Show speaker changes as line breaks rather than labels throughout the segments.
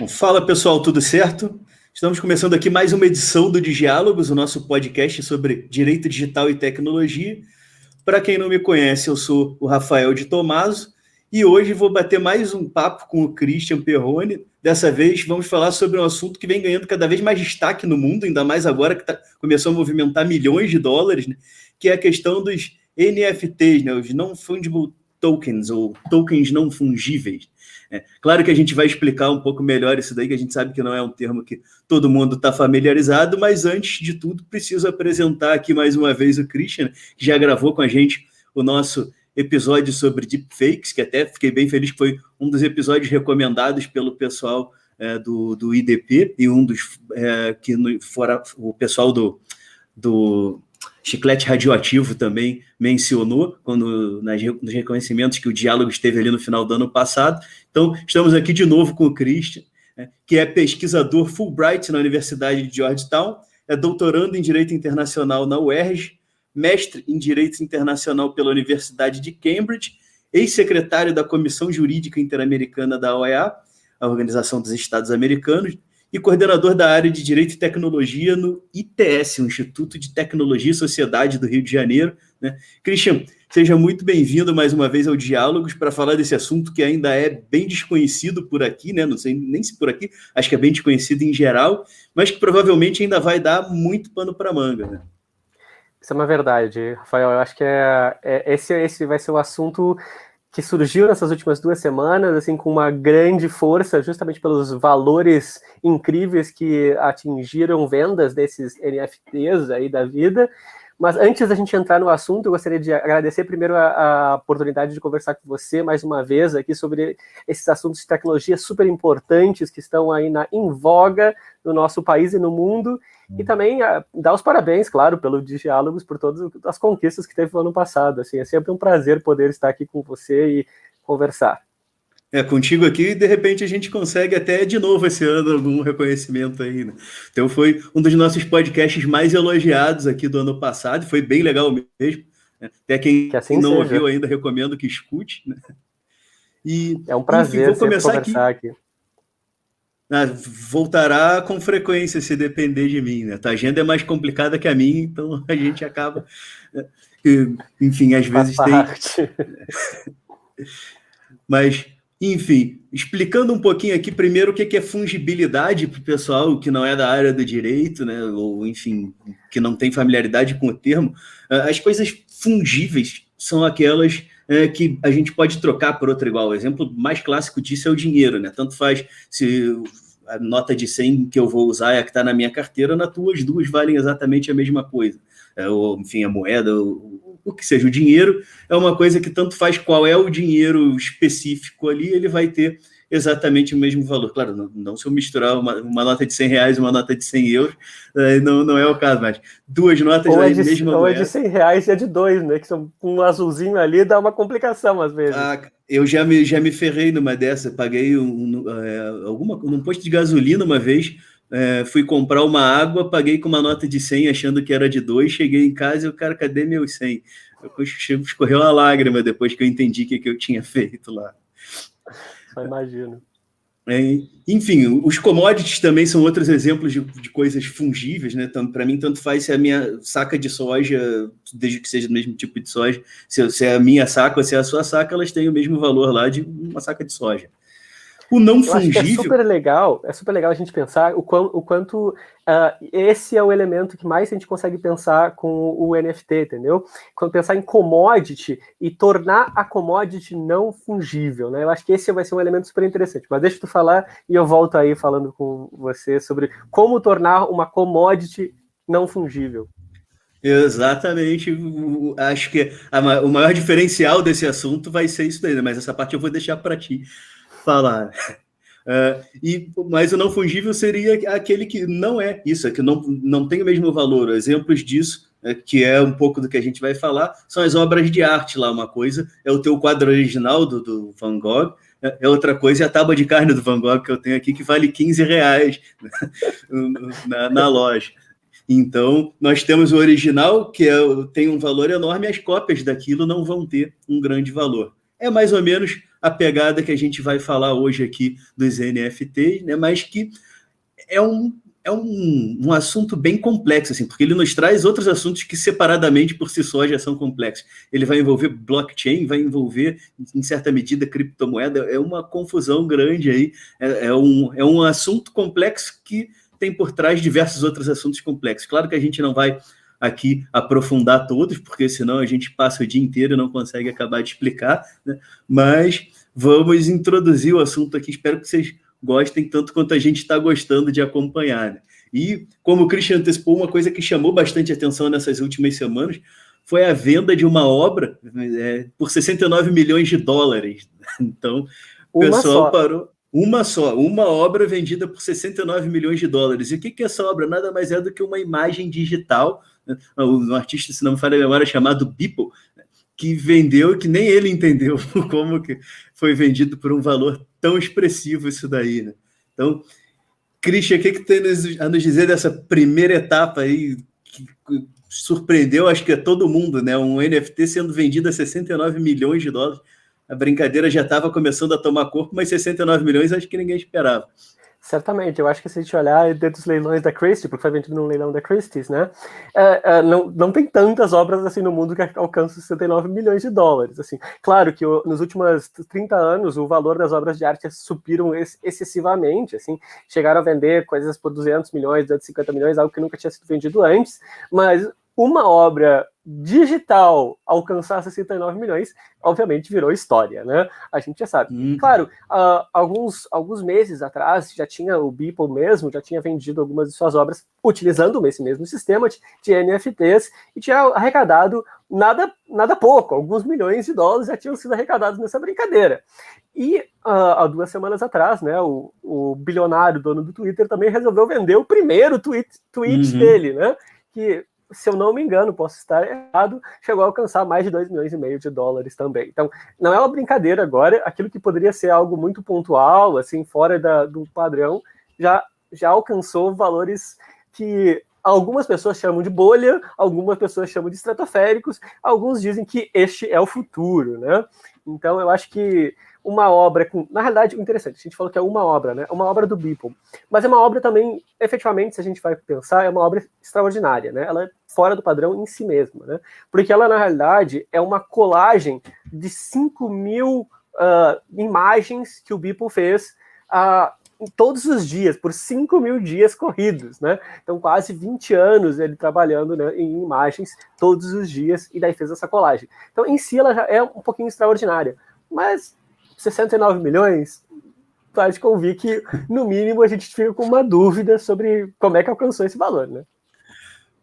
Bom, fala pessoal, tudo certo? Estamos começando aqui mais uma edição do Diálogos, o nosso podcast sobre direito digital e tecnologia. Para quem não me conhece, eu sou o Rafael de Tomaso e hoje vou bater mais um papo com o Christian Perrone. Dessa vez vamos falar sobre um assunto que vem ganhando cada vez mais destaque no mundo, ainda mais agora que começou a movimentar milhões de dólares, né? Que é a questão dos NFTs, né? Os Non-Fungible Tokens, ou tokens não fungíveis. Claro que a gente vai explicar um pouco melhor isso daí, que a gente sabe que não é um termo que todo mundo está familiarizado, mas antes de tudo, preciso apresentar aqui mais uma vez o Christian, que já gravou com a gente o nosso episódio sobre deepfakes, que até fiquei bem feliz que foi um dos episódios recomendados pelo pessoal do IDP, e um dos que fora o pessoal do Chiclete Radioativo também mencionou nos reconhecimentos que o Diálogo esteve ali no final do ano passado. Então, estamos aqui de novo com o Christian, que é pesquisador Fulbright na Universidade de Georgetown, é doutorando em Direito Internacional na UERJ, mestre em Direito Internacional pela Universidade de Cambridge, ex-secretário da Comissão Jurídica Interamericana da OEA, a Organização dos Estados Americanos, e coordenador da área de Direito e Tecnologia no ITS, o Instituto de Tecnologia e Sociedade do Rio de Janeiro. Né? Christian, seja muito bem-vindo mais uma vez ao Diálogos para falar desse assunto que ainda é bem desconhecido por aqui, né? Não sei nem se por aqui, acho que é bem desconhecido em geral, mas que provavelmente ainda vai dar muito pano para manga. Né?
Isso é uma verdade, Rafael. Eu acho que esse vai ser o assunto que surgiu nessas últimas 2 semanas, assim, com uma grande força, justamente pelos valores incríveis que atingiram vendas desses NFTs aí da vida. Mas antes da gente entrar no assunto, eu gostaria de agradecer primeiro a oportunidade de conversar com você mais uma vez aqui sobre esses assuntos de tecnologia super importantes que estão aí em voga no nosso país e no mundo. E também dar os parabéns, claro, pelo Diálogos, por todas as conquistas que teve no ano passado. Assim, é sempre um prazer poder estar aqui com você e conversar.
Contigo aqui, de repente a gente consegue até de novo esse ano algum reconhecimento aí, né? Então foi um dos nossos podcasts mais elogiados aqui do ano passado, foi bem legal mesmo. Né? Até quem
assim
não
seja.
ouviu ainda, recomendo que escute. Né?
E, é um prazer, enfim, vou começar aqui.
Voltará com frequência se depender de mim, né? A agenda é mais complicada que a minha, então a gente acaba, enfim, às vezes tem. Mas, enfim, explicando um pouquinho aqui primeiro o que é fungibilidade para o pessoal que não é da área do direito, né? Ou, enfim, que não tem familiaridade com o termo. As coisas fungíveis são aquelas que a gente pode trocar por outra igual. O exemplo mais clássico disso é o dinheiro, né? Tanto faz se a nota de 100 que eu vou usar é a que está na minha carteira, na tua as duas valem exatamente a mesma coisa. Ou, enfim, a moeda, o que seja. O dinheiro é uma coisa que tanto faz qual é o dinheiro específico ali, ele vai ter exatamente o mesmo valor. Claro, não se eu misturar uma nota de 100 reais e uma nota de 100 euros, não é o caso, mas duas notas da mesma moeda.
Ou é de 100 reais e é de 2, né? Que são um azulzinho ali, dá uma complicação às vezes.
Eu já me ferrei numa dessa, paguei num posto de gasolina uma vez, fui comprar uma água, paguei com uma nota de 100 achando que era de 2, cheguei em casa e o cara, cadê meus 100? Escorreu uma lágrima depois que eu entendi o que eu tinha feito lá.
Só imagino.
Enfim, os commodities também são outros exemplos de coisas fungíveis, né? Para mim, tanto faz se é a minha saca de soja, desde que seja do mesmo tipo de soja, se é a minha saca ou se é a sua saca, elas têm o mesmo valor lá de uma saca de soja. O não fungível...
Acho que é super legal a gente pensar o quanto esse é o elemento que mais a gente consegue pensar com o NFT, entendeu? Quando pensar em commodity e tornar a commodity não fungível, né? Eu acho que esse vai ser um elemento super interessante. Mas deixa tu falar e eu volto aí falando com você sobre como tornar uma commodity não fungível.
Exatamente, acho que o maior diferencial desse assunto vai ser isso daí, né? Mas essa parte eu vou deixar para ti falar. Mas o não fungível seria aquele que não é isso, que não tem o mesmo valor. Exemplos disso, que é um pouco do que a gente vai falar, são as obras de arte lá. Uma coisa é o teu quadro original do Van Gogh, outra coisa é a tábua de carne do Van Gogh que eu tenho aqui, que vale 15 reais na loja. Então, nós temos o original, que tem um valor enorme, e as cópias daquilo não vão ter um grande valor. é mais ou menos a pegada que a gente vai falar hoje aqui dos NFTs, né? Mas que é um assunto bem complexo, assim, porque ele nos traz outros assuntos que separadamente por si só já são complexos. Ele vai envolver blockchain, vai envolver, em certa medida, criptomoeda, é uma confusão grande aí, é um assunto complexo que tem por trás diversos outros assuntos complexos. Claro que a gente não vai aqui aprofundar todos, porque senão a gente passa o dia inteiro e não consegue acabar de explicar, né? Mas vamos introduzir o assunto aqui, espero que vocês gostem tanto quanto a gente está gostando de acompanhar, né? E, como o Christian antecipou, uma coisa que chamou bastante atenção nessas últimas semanas foi a venda de uma obra por 69 milhões de dólares. Então, o pessoal parou. Uma obra vendida por 69 milhões de dólares. E o que é essa obra? Nada mais é do que uma imagem digital, né? Um artista, se não me falha a memória, chamado Beeple, que vendeu, que nem ele entendeu como que foi vendido por um valor tão expressivo isso daí, né? Então, Christian, o que tem a nos dizer dessa primeira etapa aí que surpreendeu, acho que é todo mundo, né? Um NFT sendo vendido a 69 milhões de dólares. A brincadeira já estava começando a tomar corpo, mas 69 milhões acho que ninguém esperava.
Certamente, eu acho que se a gente olhar dentro dos leilões da Christie, porque foi vendido num leilão da Christie's, né, não tem tantas obras assim no mundo que alcançam 69 milhões de dólares. Assim. Claro que nos últimos 30 anos o valor das obras de arte subiram excessivamente, assim, chegaram a vender coisas por 200 milhões, 250 milhões, algo que nunca tinha sido vendido antes, mas uma obra digital alcançar 69 milhões, obviamente virou história, né? A gente já sabe. Claro, alguns meses atrás, já tinha o Beeple mesmo, já tinha vendido algumas de suas obras utilizando esse mesmo sistema de NFTs e tinha arrecadado nada pouco, alguns milhões de dólares já tinham sido arrecadados nessa brincadeira. E há 2 semanas atrás, né, o bilionário dono do Twitter também resolveu vender o primeiro tweet dele, né? Que, se eu não me engano, posso estar errado, chegou a alcançar mais de 2,5 milhões de dólares também. Então, não é uma brincadeira agora, aquilo que poderia ser algo muito pontual, assim, fora do padrão, já alcançou valores que algumas pessoas chamam de bolha, algumas pessoas chamam de estratosféricos, alguns dizem que este é o futuro, né? Então, eu acho que uma obra com... Na realidade, o interessante, a gente falou que é uma obra, né? Uma obra do Beeple. Mas é uma obra também, efetivamente, se a gente vai pensar, é uma obra extraordinária, né? Ela é fora do padrão em si mesma, né? Porque ela, na realidade, é uma colagem de 5.000 imagens que o Beeple fez todos os dias, por 5.000 dias corridos, né? Então, quase 20 anos ele trabalhando, né, em imagens todos os dias, e daí fez essa colagem. Então, em si, ela já é um pouquinho extraordinária. Mas 69 milhões, faz convir que, no mínimo, a gente fica com uma dúvida sobre como é que alcançou esse valor, né?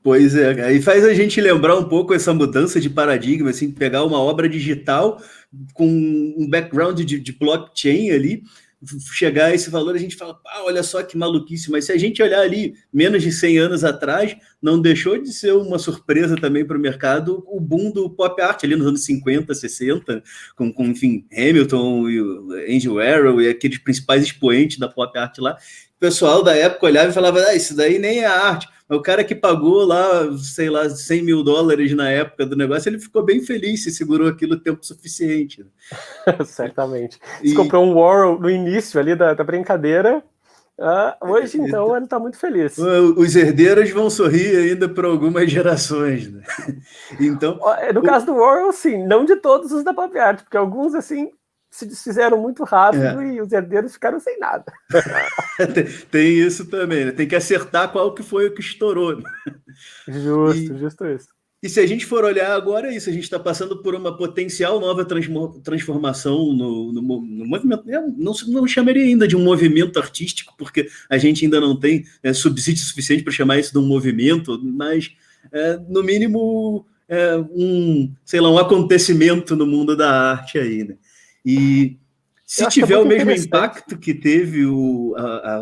Pois é, aí faz a gente lembrar um pouco essa mudança de paradigma, assim, pegar uma obra digital com um background de blockchain ali, chegar a esse valor, a gente fala, olha só que maluquice, mas se a gente olhar ali menos de 100 anos atrás, não deixou de ser uma surpresa também para o mercado o boom do pop art ali nos anos 50, 60, com enfim, Hamilton e o Andy Warhol e aqueles principais expoentes da pop art lá. O pessoal da época olhava e falava, isso daí nem é arte. O cara que pagou lá, sei lá, 100 mil dólares na época do negócio, ele ficou bem feliz se segurou aquilo tempo suficiente.
Certamente. Se comprou um Warhol no início ali da brincadeira, hoje, então, ele está muito feliz.
Os herdeiros vão sorrir ainda por algumas gerações. Né? Então,
no caso do Warhol, sim, não de todos os da pop art, porque alguns, assim, se desfizeram muito rápido e os herdeiros ficaram sem nada.
Tem isso também, né? Tem que acertar qual que foi o que estourou. Né?
Justo isso.
E se a gente for olhar agora, é isso, a gente está passando por uma potencial nova transformação no movimento. Eu não chamaria ainda de um movimento artístico, porque a gente ainda não tem subsídio suficiente para chamar isso de um movimento, mas, no mínimo, um acontecimento no mundo da arte aí, né? E se tiver o mesmo impacto que teve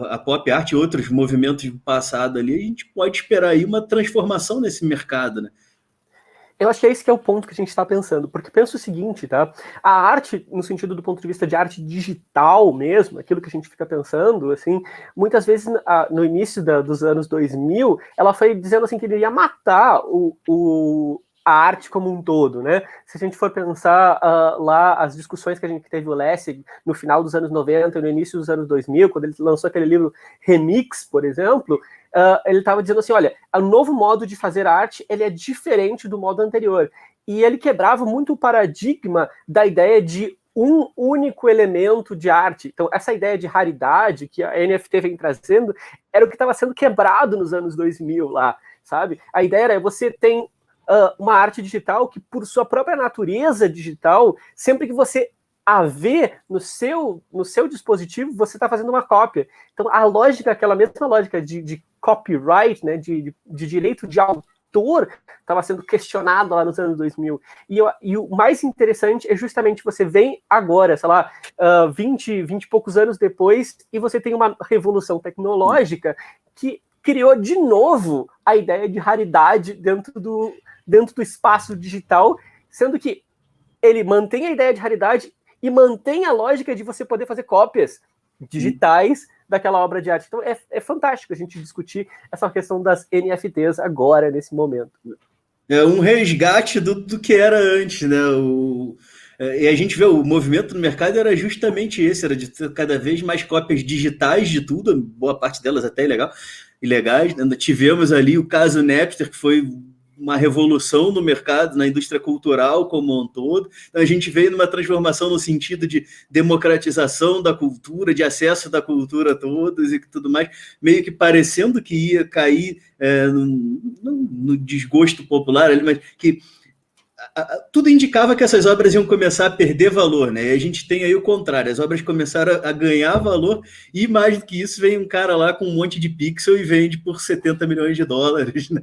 a pop art e outros movimentos do passado ali, a gente pode esperar aí uma transformação nesse mercado, né?
Eu acho que é esse que é o ponto que a gente está pensando, porque pensa o seguinte, tá? A arte, no sentido do ponto de vista de arte digital mesmo, aquilo que a gente fica pensando, assim, muitas vezes no início dos anos 2000, ela foi dizendo assim que ele ia matar a arte como um todo, né? Se a gente for pensar lá as discussões que a gente teve o Lessig no final dos anos 90 e no início dos anos 2000, quando ele lançou aquele livro Remix, por exemplo, ele estava dizendo assim, olha, o novo modo de fazer arte, ele é diferente do modo anterior. E ele quebrava muito o paradigma da ideia de um único elemento de arte. Então, essa ideia de raridade que a NFT vem trazendo era o que estava sendo quebrado nos anos 2000 lá, sabe? A ideia era você tem uma arte digital que, por sua própria natureza digital, sempre que você a vê no seu dispositivo, você está fazendo uma cópia. Então, a lógica, aquela mesma lógica de copyright, né, de direito de autor, estava sendo questionado lá nos anos 2000. E o mais interessante é justamente você vem agora, sei lá, 20 e poucos anos depois, e você tem uma revolução tecnológica que criou de novo a ideia de raridade dentro do espaço digital, sendo que ele mantém a ideia de raridade e mantém a lógica de você poder fazer cópias digitais daquela obra de arte. Então é fantástico a gente discutir essa questão das NFTs agora, nesse momento.
É um resgate do que era antes, né? E a gente vê o movimento no mercado era justamente esse, era de ter cada vez mais cópias digitais de tudo, boa parte delas até ilegais. Tivemos ali o caso Napster, que foi uma revolução no mercado, na indústria cultural como um todo. Então, a gente veio numa transformação no sentido de democratização da cultura, de acesso da cultura a todos e tudo mais, meio que parecendo que ia cair no desgosto popular, mas que tudo indicava que essas obras iam começar a perder valor, né? E a gente tem aí o contrário, as obras começaram a ganhar valor e mais do que isso, vem um cara lá com um monte de pixel e vende por 70 milhões de dólares, né?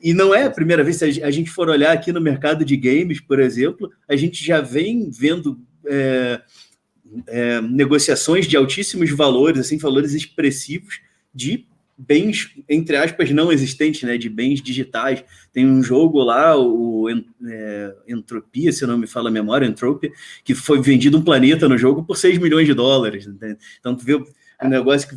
E não é a primeira vez, se a gente for olhar aqui no mercado de games, por exemplo, a gente já vem vendo negociações de altíssimos valores, assim, valores expressivos de bens, entre aspas, não existentes, né, de bens digitais. Tem um jogo lá, o Entropia, se não me fala a memória, Entropia, que foi vendido um planeta no jogo por 6 milhões de dólares. Né? Então, tu vê um negócio que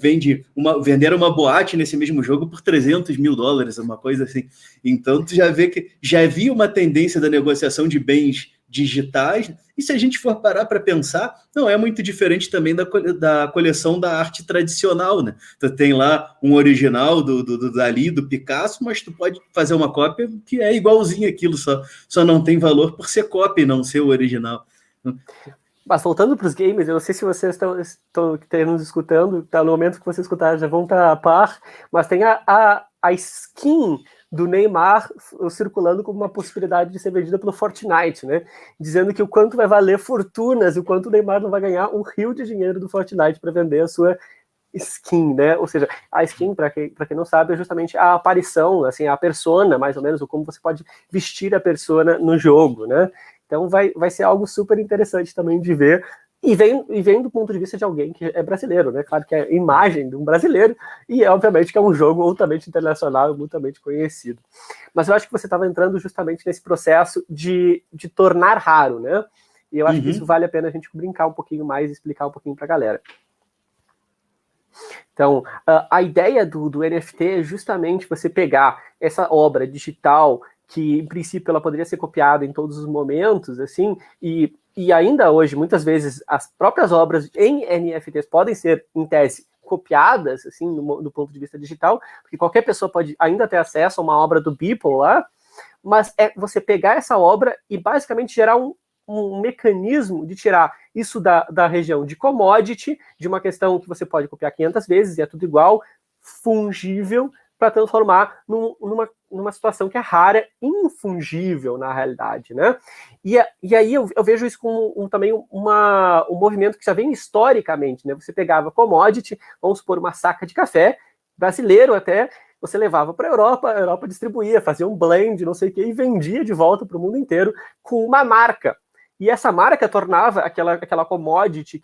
venderam uma boate nesse mesmo jogo por 300 mil dólares, uma coisa assim. Então, tu já vê que já havia uma tendência da negociação de bens digitais, e se a gente for parar para pensar, não é muito diferente também da coleção da arte tradicional, né? Tu tem lá um original do Dalí, do Picasso, mas tu pode fazer uma cópia que é igualzinho aquilo, só não tem valor por ser cópia e não ser o original.
Mas voltando para os games, eu não sei se vocês estão nos escutando, tá, no momento que vocês escutarem já vão estar a par, mas tem a skin do Neymar circulando como uma possibilidade de ser vendida pelo Fortnite, né? Dizendo que o quanto vai valer fortunas e o quanto o Neymar não vai ganhar um rio de dinheiro do Fortnite para vender a sua skin, né? Ou seja, a skin, para quem não sabe, é justamente a aparição, assim, a persona, mais ou menos, ou como você pode vestir a persona no jogo, né? Então vai ser algo super interessante também de ver. E vem do ponto de vista de alguém que é brasileiro, né? Claro que é a imagem de um brasileiro, e obviamente que é um jogo altamente internacional e multamente conhecido. Mas eu acho que você estava entrando justamente nesse processo de tornar raro, né? E eu acho que isso vale a pena a gente brincar um pouquinho mais e explicar um pouquinho para a galera. Então, a ideia do NFT é justamente você pegar essa obra digital que, em princípio, ela poderia ser copiada em todos os momentos, assim, e ainda hoje, muitas vezes, as próprias obras em NFTs podem ser, em tese, copiadas, assim, do ponto de vista digital, porque qualquer pessoa pode ainda ter acesso a uma obra do Beeple lá, mas é você pegar essa obra e, basicamente, gerar um mecanismo de tirar isso da região de commodity, de uma questão que você pode copiar 500 vezes e é tudo igual, fungível, para transformar numa situação que é rara, infungível na realidade, né? E aí eu vejo isso como também um movimento que já vem historicamente, né? Você pegava commodity, vamos supor uma saca de café, brasileiro até, você levava para a Europa distribuía, fazia um blend, não sei o que, e vendia de volta para o mundo inteiro com uma marca. E essa marca tornava aquela commodity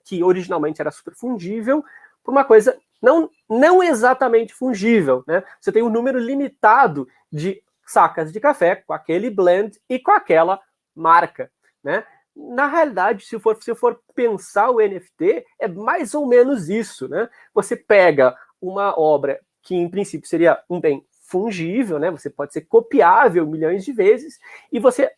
que originalmente era super fungível, por uma coisa não exatamente fungível, né? Você tem um número limitado de sacas de café com aquele blend e com aquela marca, né? Na realidade, se for pensar o NFT, é mais ou menos isso, né? Você pega uma obra que, em princípio, seria um bem fungível, né? Você pode ser copiável milhões de vezes, e você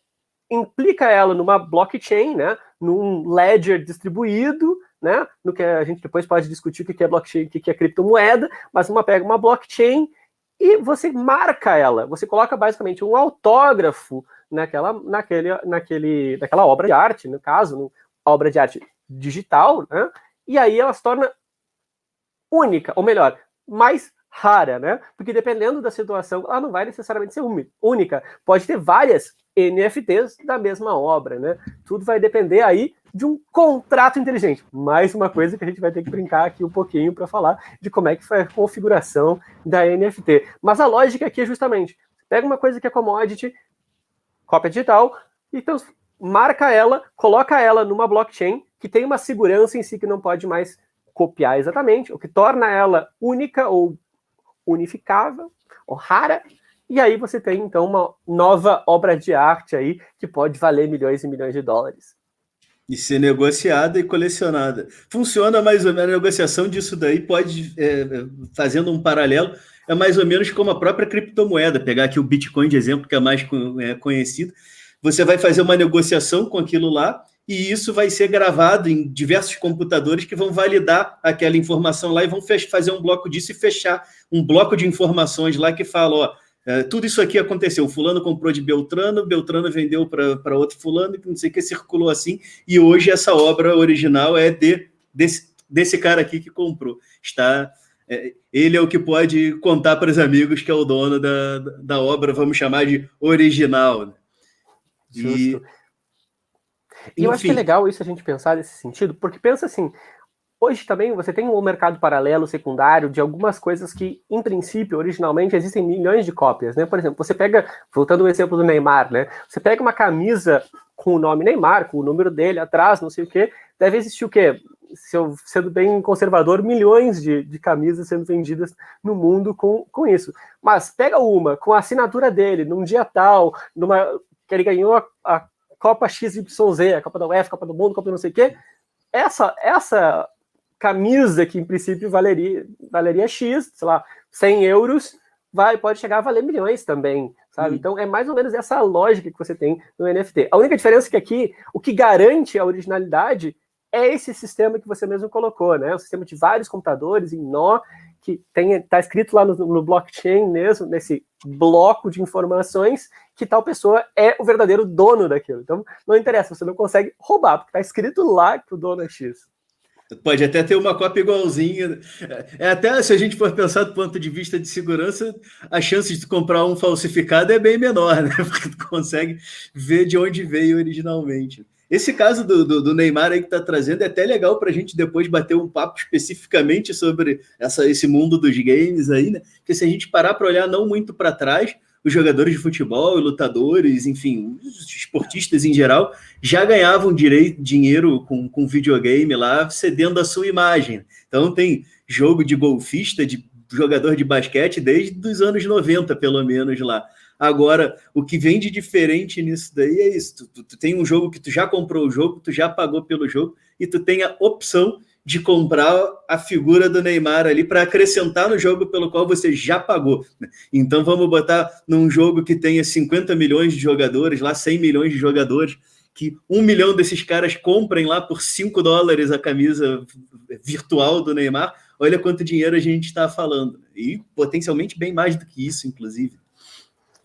implica ela numa blockchain, né? Num ledger distribuído, né? No que a gente depois pode discutir o que é blockchain, o que é criptomoeda, mas pega uma blockchain e você marca ela. Você coloca basicamente um autógrafo naquela obra de arte, no caso, obra de arte digital, né? E aí ela se torna única, ou melhor, mais rara, né? Porque dependendo da situação, ela não vai necessariamente ser única. Pode ter várias NFTs da mesma obra, né? Tudo vai depender aí de um contrato inteligente. Mais uma coisa que a gente vai ter que brincar aqui um pouquinho para falar de como é que foi a configuração da NFT. Mas a lógica aqui é justamente, pega uma coisa que é commodity, cópia digital, então marca ela, coloca ela numa blockchain que tem uma segurança em si que não pode mais copiar exatamente, o que torna ela única ou unificável, ou rara, e aí você tem, então, uma nova obra de arte aí que pode valer milhões e milhões de dólares.
E ser negociada e colecionada. Funciona mais ou menos, a negociação disso daí pode, fazendo um paralelo, é mais ou menos como a própria criptomoeda, pegar aqui o Bitcoin de exemplo, que é mais conhecido, você vai fazer uma negociação com aquilo lá, e isso vai ser gravado em diversos computadores que vão validar aquela informação lá e vão fazer um bloco disso e fechar um bloco de informações lá que fala, ó, tudo isso aqui aconteceu, fulano comprou de Beltrano, Beltrano vendeu para outro fulano, não sei o que, circulou assim, e hoje essa obra original é desse cara aqui que comprou. Ele é o que pode contar para os amigos que é o dono da obra, vamos chamar de original. Né?
Justo. E eu acho que é legal isso a gente pensar nesse sentido, porque pensa assim, hoje também você tem um mercado paralelo, secundário, de algumas coisas que, em princípio, originalmente, existem milhões de cópias, né? Por exemplo, você pega, voltando ao exemplo do Neymar, né? Você pega uma camisa com o nome Neymar, com o número dele atrás, não sei o quê, deve existir o quê? Se eu sendo bem conservador, milhões de camisas sendo vendidas no mundo com isso. Mas pega uma com a assinatura dele, num dia tal, que ele ganhou a Copa XYZ, a Copa da UEFA, Copa do Mundo, Copa do não sei o quê, essa camisa que em princípio valeria X, sei lá, 100 euros, pode chegar a valer milhões também, sabe? Então é mais ou menos essa lógica que você tem no NFT. A única diferença é que aqui, o que garante a originalidade é esse sistema que você mesmo colocou, né? O sistema de vários computadores em nó, que está escrito lá no blockchain mesmo, nesse bloco de informações, que tal pessoa é o verdadeiro dono daquilo. Então, não interessa, você não consegue roubar, porque está escrito lá que o dono é X.
Pode até ter uma cópia igualzinha. Até se a gente for pensar do ponto de vista de segurança, a chance de comprar um falsificado é bem menor, né? Porque tu consegue ver de onde veio originalmente. Esse caso do Neymar aí que está trazendo é até legal para a gente depois bater um papo especificamente sobre esse mundo dos games aí, né? Porque se a gente parar para olhar não muito para trás, os jogadores de futebol, lutadores, enfim, os esportistas em geral, já ganhavam dinheiro com videogame lá, cedendo a sua imagem. Então tem jogo de golfista, de jogador de basquete, desde os anos 90, pelo menos, lá. Agora, o que vem de diferente nisso daí é isso. Tu tem um jogo que tu já comprou o jogo, tu já pagou pelo jogo, e tu tem a opção de comprar a figura do Neymar ali para acrescentar no jogo pelo qual você já pagou. Então vamos botar num jogo que tenha 50 milhões de jogadores, lá 100 milhões de jogadores, que 1 milhão desses caras comprem lá por $5 a camisa virtual do Neymar. Olha quanto dinheiro a gente está falando. E potencialmente bem mais do que isso, inclusive.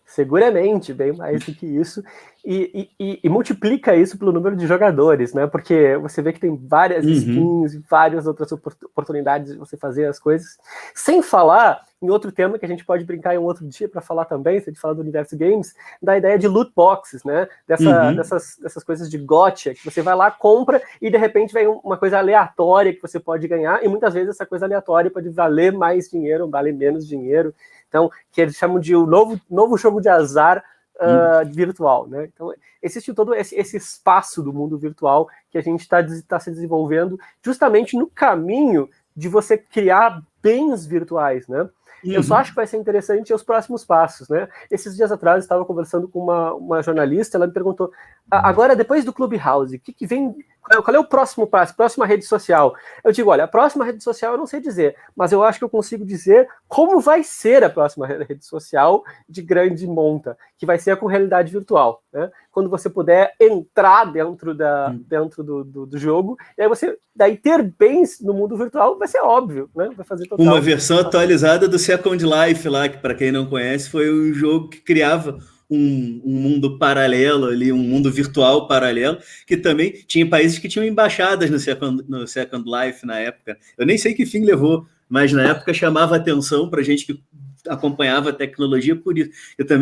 Seguramente, bem mais do que isso, e multiplica isso pelo número de jogadores, né? Porque você vê que tem várias skins e várias outras oportunidades de você fazer as coisas. Sem falar em outro tema que a gente pode brincar em um outro dia para falar também, se a gente falar do universo games, da ideia de loot boxes, né? Dessas coisas de gotcha, que você vai lá, compra e de repente vem uma coisa aleatória que você pode ganhar, e muitas vezes essa coisa aleatória pode valer mais dinheiro, valer menos dinheiro. Então, que eles chamam de o novo jogo de azar virtual, né? Então, existe todo esse espaço do mundo virtual que a gente está se desenvolvendo justamente no caminho de você criar bens virtuais, né? Eu só acho que vai ser interessante os próximos passos, né? Esses dias atrás eu estava conversando com uma jornalista, ela me perguntou, agora depois do Clubhouse, Qual é o próximo passo, próxima rede social? Eu digo, olha, a próxima rede social eu não sei dizer, mas eu acho que eu consigo dizer como vai ser a próxima rede social de grande monta, que vai ser com realidade virtual, né? Quando você puder entrar dentro do jogo, e aí você daí ter bens no mundo virtual vai ser óbvio, né? Vai fazer total.
Uma versão atualizada do Second Life lá, que para quem não conhece, foi um jogo que criava um mundo paralelo ali, um mundo virtual paralelo, que também tinha países que tinham embaixadas no Second Life na época. Eu nem sei que fim levou, mas na época chamava atenção para gente que acompanhava a tecnologia por isso.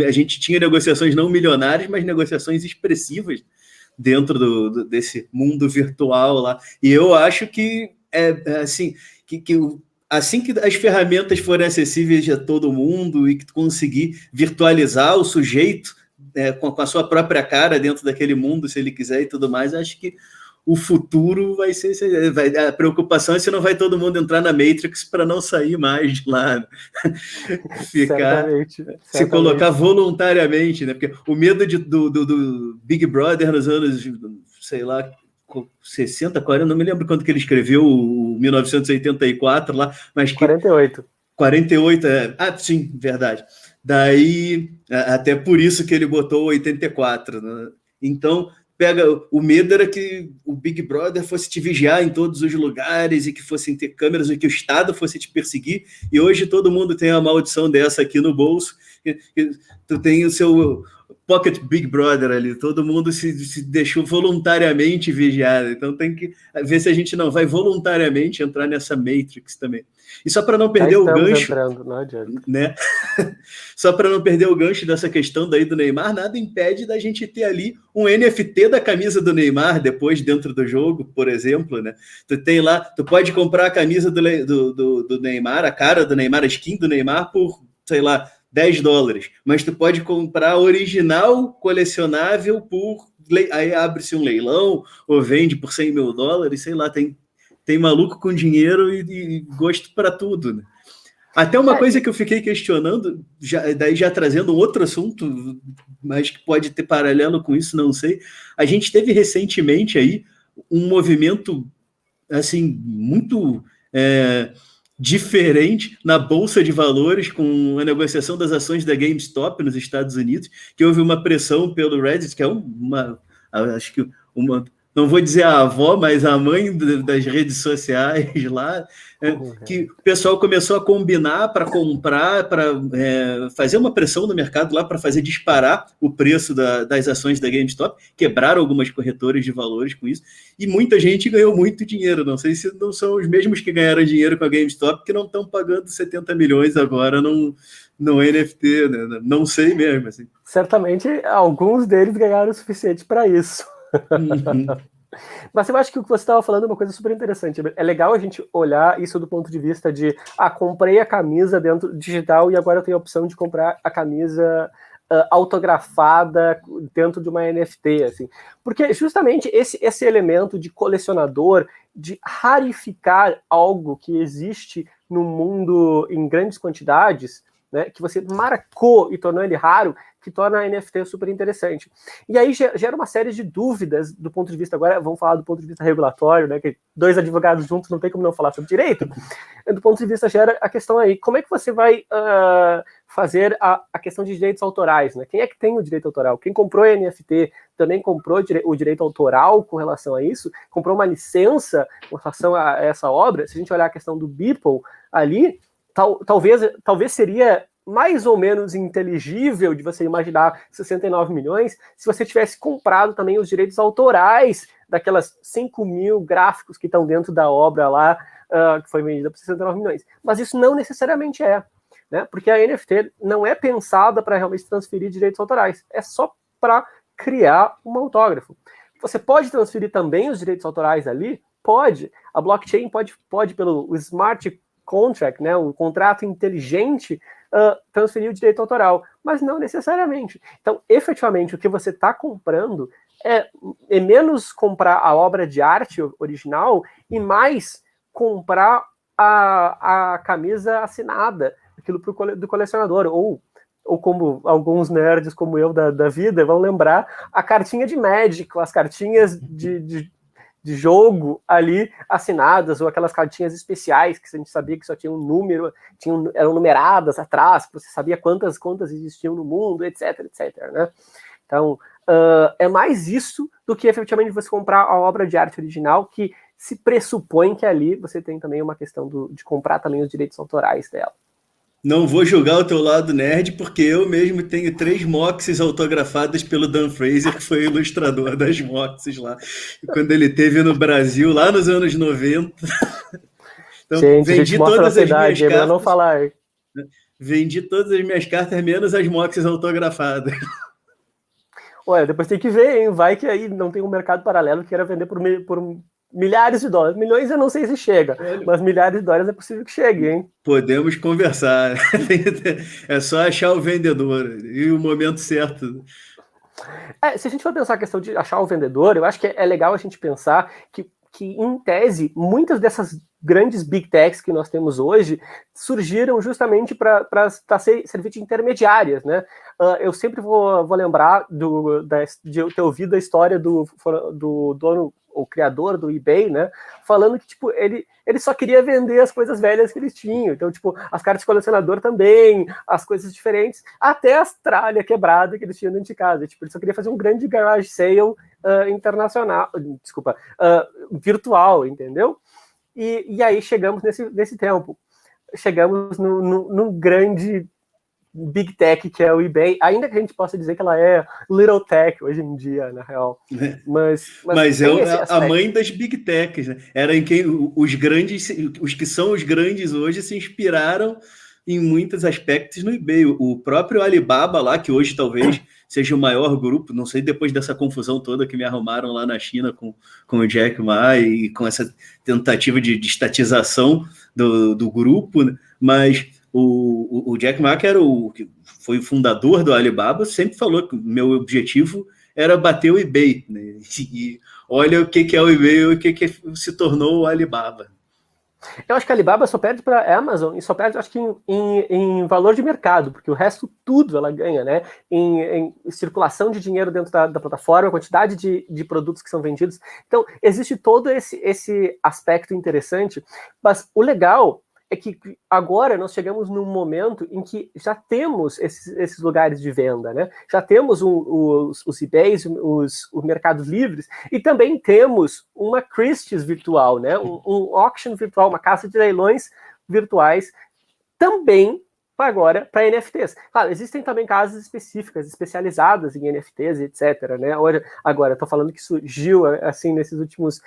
A gente tinha negociações não milionárias, mas negociações expressivas dentro desse mundo virtual lá. E eu acho que assim que as ferramentas forem acessíveis a todo mundo e que tu conseguir virtualizar o sujeito com a sua própria cara dentro daquele mundo, se ele quiser e tudo mais, acho que o futuro vai ser... a preocupação é se não vai todo mundo entrar na Matrix para não sair mais de lá. Ficar...
Certamente.
Se colocar voluntariamente, né? Porque o medo do Big Brother nos anos, sei lá, 60, 40, não me lembro quando que ele escreveu o 1984 lá, mas que...
48.
48, sim, verdade. Daí, até por isso que ele botou 84, né? Então, o medo era que o Big Brother fosse te vigiar em todos os lugares e que fossem ter câmeras e que o Estado fosse te perseguir, e hoje todo mundo tem a maldição dessa aqui no bolso, tu tem o seu Pocket Big Brother ali, todo mundo se deixou voluntariamente vigiado, então tem que ver se a gente não vai voluntariamente entrar nessa Matrix também. E só para não perder o gancho,
não adianta,
né? Só para não perder o gancho dessa questão daí do Neymar, nada impede da gente ter ali um NFT da camisa do Neymar depois dentro do jogo, por exemplo, né? Tu tem lá, tu pode comprar a camisa do Neymar, a cara do Neymar, a skin do Neymar por, sei lá, $10, mas tu pode comprar original colecionável aí abre-se um leilão ou vende por $100 mil, sei lá, tem maluco com dinheiro e gosto para tudo, né? Até uma coisa que eu fiquei questionando, daí já trazendo um outro assunto, mas que pode ter paralelo com isso, não sei. A gente teve recentemente aí um movimento assim muito diferente na Bolsa de Valores com a negociação das ações da GameStop nos Estados Unidos, que houve uma pressão pelo Reddit, que é acho que não vou dizer a avó, mas a mãe das redes sociais lá, que o pessoal começou a combinar para comprar, para fazer uma pressão no mercado lá, para fazer disparar o preço das ações da GameStop, quebraram algumas corretoras de valores com isso, e muita gente ganhou muito dinheiro. Não sei se não são os mesmos que ganharam dinheiro com a GameStop, que não estão pagando 70 milhões agora no NFT, né? Não sei mesmo. Assim.
Certamente, alguns deles ganharam o suficiente para isso. Mas eu acho que o que você estava falando é uma coisa super interessante. É legal a gente olhar isso do ponto de vista de comprei a camisa dentro digital e agora eu tenho a opção de comprar a camisa autografada dentro de uma NFT, assim. Porque justamente esse elemento de colecionador, de rarificar algo que existe no mundo em grandes quantidades, né, que você marcou e tornou ele raro, que torna a NFT super interessante. E aí gera uma série de dúvidas do ponto de vista, agora vamos falar do ponto de vista regulatório, né, que dois advogados juntos não tem como não falar sobre direito, do ponto de vista gera a questão aí, como é que você vai fazer a questão de direitos autorais, né? Quem é que tem o direito autoral? Quem comprou a NFT também comprou o direito autoral com relação a isso? Comprou uma licença com relação a essa obra? Se a gente olhar a questão do Beeple ali, talvez seria mais ou menos inteligível de você imaginar 69 milhões se você tivesse comprado também os direitos autorais daquelas 5 mil gráficos que estão dentro da obra lá, que foi vendida por 69 milhões. Mas isso não necessariamente né? Porque a NFT não é pensada para realmente transferir direitos autorais, é só para criar um autógrafo. Você pode transferir também os direitos autorais ali? Pode. A blockchain pode pelo smart contract, né, o contrato inteligente, transferir o direito autoral, mas não necessariamente. Então, efetivamente, o que você está comprando é menos comprar a obra de arte original e mais comprar a camisa assinada, aquilo do colecionador, ou como alguns nerds como eu da vida vão lembrar, a cartinha de Magic, as cartinhas de jogo ali assinadas, ou aquelas cartinhas especiais que a gente sabia que só tinha um número, eram numeradas atrás, que você sabia quantas contas existiam no mundo, etc, etc, né? Então, é mais isso do que efetivamente você comprar a obra de arte original, que se pressupõe que ali você tem também uma questão de comprar também os direitos autorais dela.
Não vou julgar o teu lado nerd, porque eu mesmo tenho 3 Moxes autografadas pelo Dan Fraser, que foi o ilustrador das Moxes lá. E quando ele esteve no Brasil, lá nos anos 90. Então,
gente, a gente mostra a nossa idade, é melhor não falar.
Vendi todas as minhas cartas, menos as Moxes autografadas.
Ué, depois tem que ver, hein? Vai que aí não tem um mercado paralelo que queira vender por milhares de dólares. Milhões eu não sei se chega, mas milhares de dólares é possível que chegue, hein?
Podemos conversar. É só achar o vendedor e o momento certo.
Se a gente for pensar a questão de achar o vendedor, eu acho que é legal a gente pensar que em tese, muitas dessas grandes big techs que nós temos hoje surgiram justamente para servir de intermediárias, né? Eu sempre vou lembrar de eu ter ouvido a história do dono, o criador do eBay, né? Falando que, tipo, ele só queria vender as coisas velhas que eles tinham. Então, tipo, as cartas de colecionador também, as coisas diferentes, até as tralhas quebradas que eles tinham dentro de casa. Tipo, ele só queria fazer um grande garage sale internacional, virtual, entendeu? E aí chegamos nesse tempo. Chegamos num grande big tech que é o eBay, ainda que a gente possa dizer que ela é little tech hoje em dia, na real. Mas
é a mãe das big techs, né? Era em quem os que são os grandes hoje se inspiraram em muitos aspectos no eBay. O próprio Alibaba lá, que hoje talvez seja o maior grupo, não sei, depois dessa confusão toda que me arrumaram lá na China com o Jack Ma e com essa tentativa de estatização do grupo, né? Mas o Jack Ma, que foi o fundador do Alibaba, sempre falou que o meu objetivo era bater o eBay, né? E olha o que é o eBay e o que se tornou o Alibaba.
Eu acho que a Alibaba só perde para a Amazon e só perde, acho que em valor de mercado, porque o resto tudo ela ganha, né? Em circulação de dinheiro dentro da plataforma, a quantidade de produtos que são vendidos. Então, existe todo esse aspecto interessante, mas o legal é que agora nós chegamos num momento em que já temos esses lugares de venda, né? Já temos os eBays, os mercados livres, e também temos uma Christie's virtual, né? Um auction virtual, uma casa de leilões virtuais, também agora para NFTs. Claro, existem também casas específicas, especializadas em NFTs, etc. Né? Agora, estou falando que surgiu, assim, nesses últimos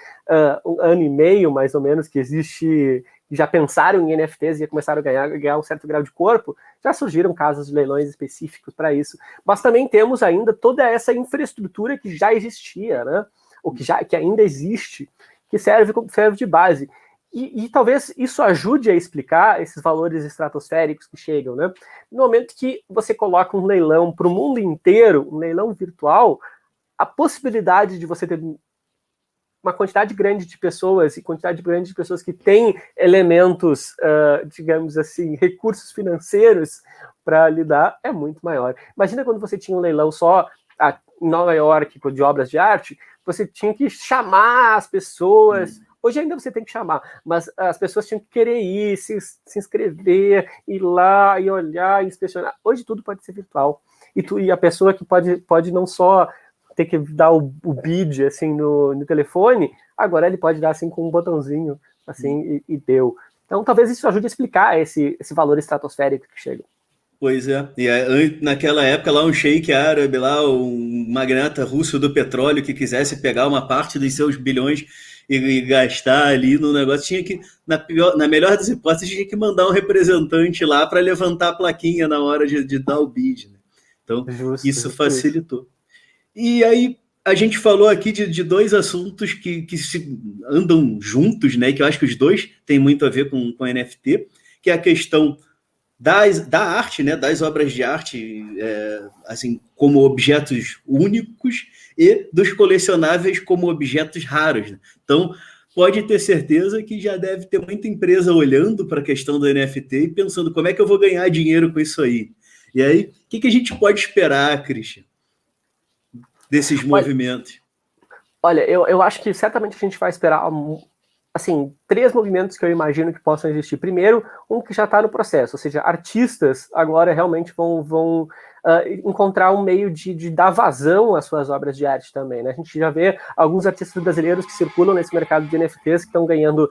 um ano e meio, mais ou menos, que existe... já pensaram em NFTs e começaram a ganhar um certo grau de corpo, já surgiram casas de leilões específicos para isso. Mas também temos ainda toda essa infraestrutura que já existia, né? Ou que ainda existe, que serve de base. E talvez isso ajude a explicar esses valores estratosféricos que chegam, né? No momento que você coloca um leilão para o mundo inteiro, um leilão virtual, a possibilidade de você ter uma quantidade grande de pessoas e quantidade grande de pessoas que têm elementos, digamos assim, recursos financeiros para lidar é muito maior. Imagina quando você tinha um leilão só em Nova York de obras de arte, você tinha que chamar as pessoas. Hoje ainda você tem que chamar, mas as pessoas tinham que querer ir, se inscrever, ir lá e olhar, inspecionar. Hoje tudo pode ser virtual. E a pessoa que pode não só ter que dar o bid assim, no telefone, agora ele pode dar assim com um botãozinho assim, e deu. Então talvez isso ajude a explicar esse valor estratosférico que chega.
Pois é, e naquela época lá um sheik árabe, lá um magnata russo do petróleo que quisesse pegar uma parte dos seus bilhões e gastar ali no negócio, tinha que, na melhor das hipóteses, tinha que mandar um representante lá para levantar a plaquinha na hora de dar o bid, né? Então, isso facilitou. E aí, a gente falou aqui de dois assuntos que andam juntos, né? Que eu acho que os dois têm muito a ver com NFT, que é a questão da arte, né, das obras de arte, assim, como objetos únicos e dos colecionáveis como objetos raros, né? Então, pode ter certeza que já deve ter muita empresa olhando para a questão do NFT e pensando como é que eu vou ganhar dinheiro com isso aí. E aí, o que a gente pode esperar, Christian, desses movimentos?
Olha, eu acho que certamente a gente vai esperar, assim, 3 movimentos que eu imagino que possam existir. Primeiro, um que já está no processo, ou seja, artistas agora realmente vão encontrar um meio de dar vazão às suas obras de arte também, né? A gente já vê alguns artistas brasileiros que circulam nesse mercado de NFTs que estão ganhando,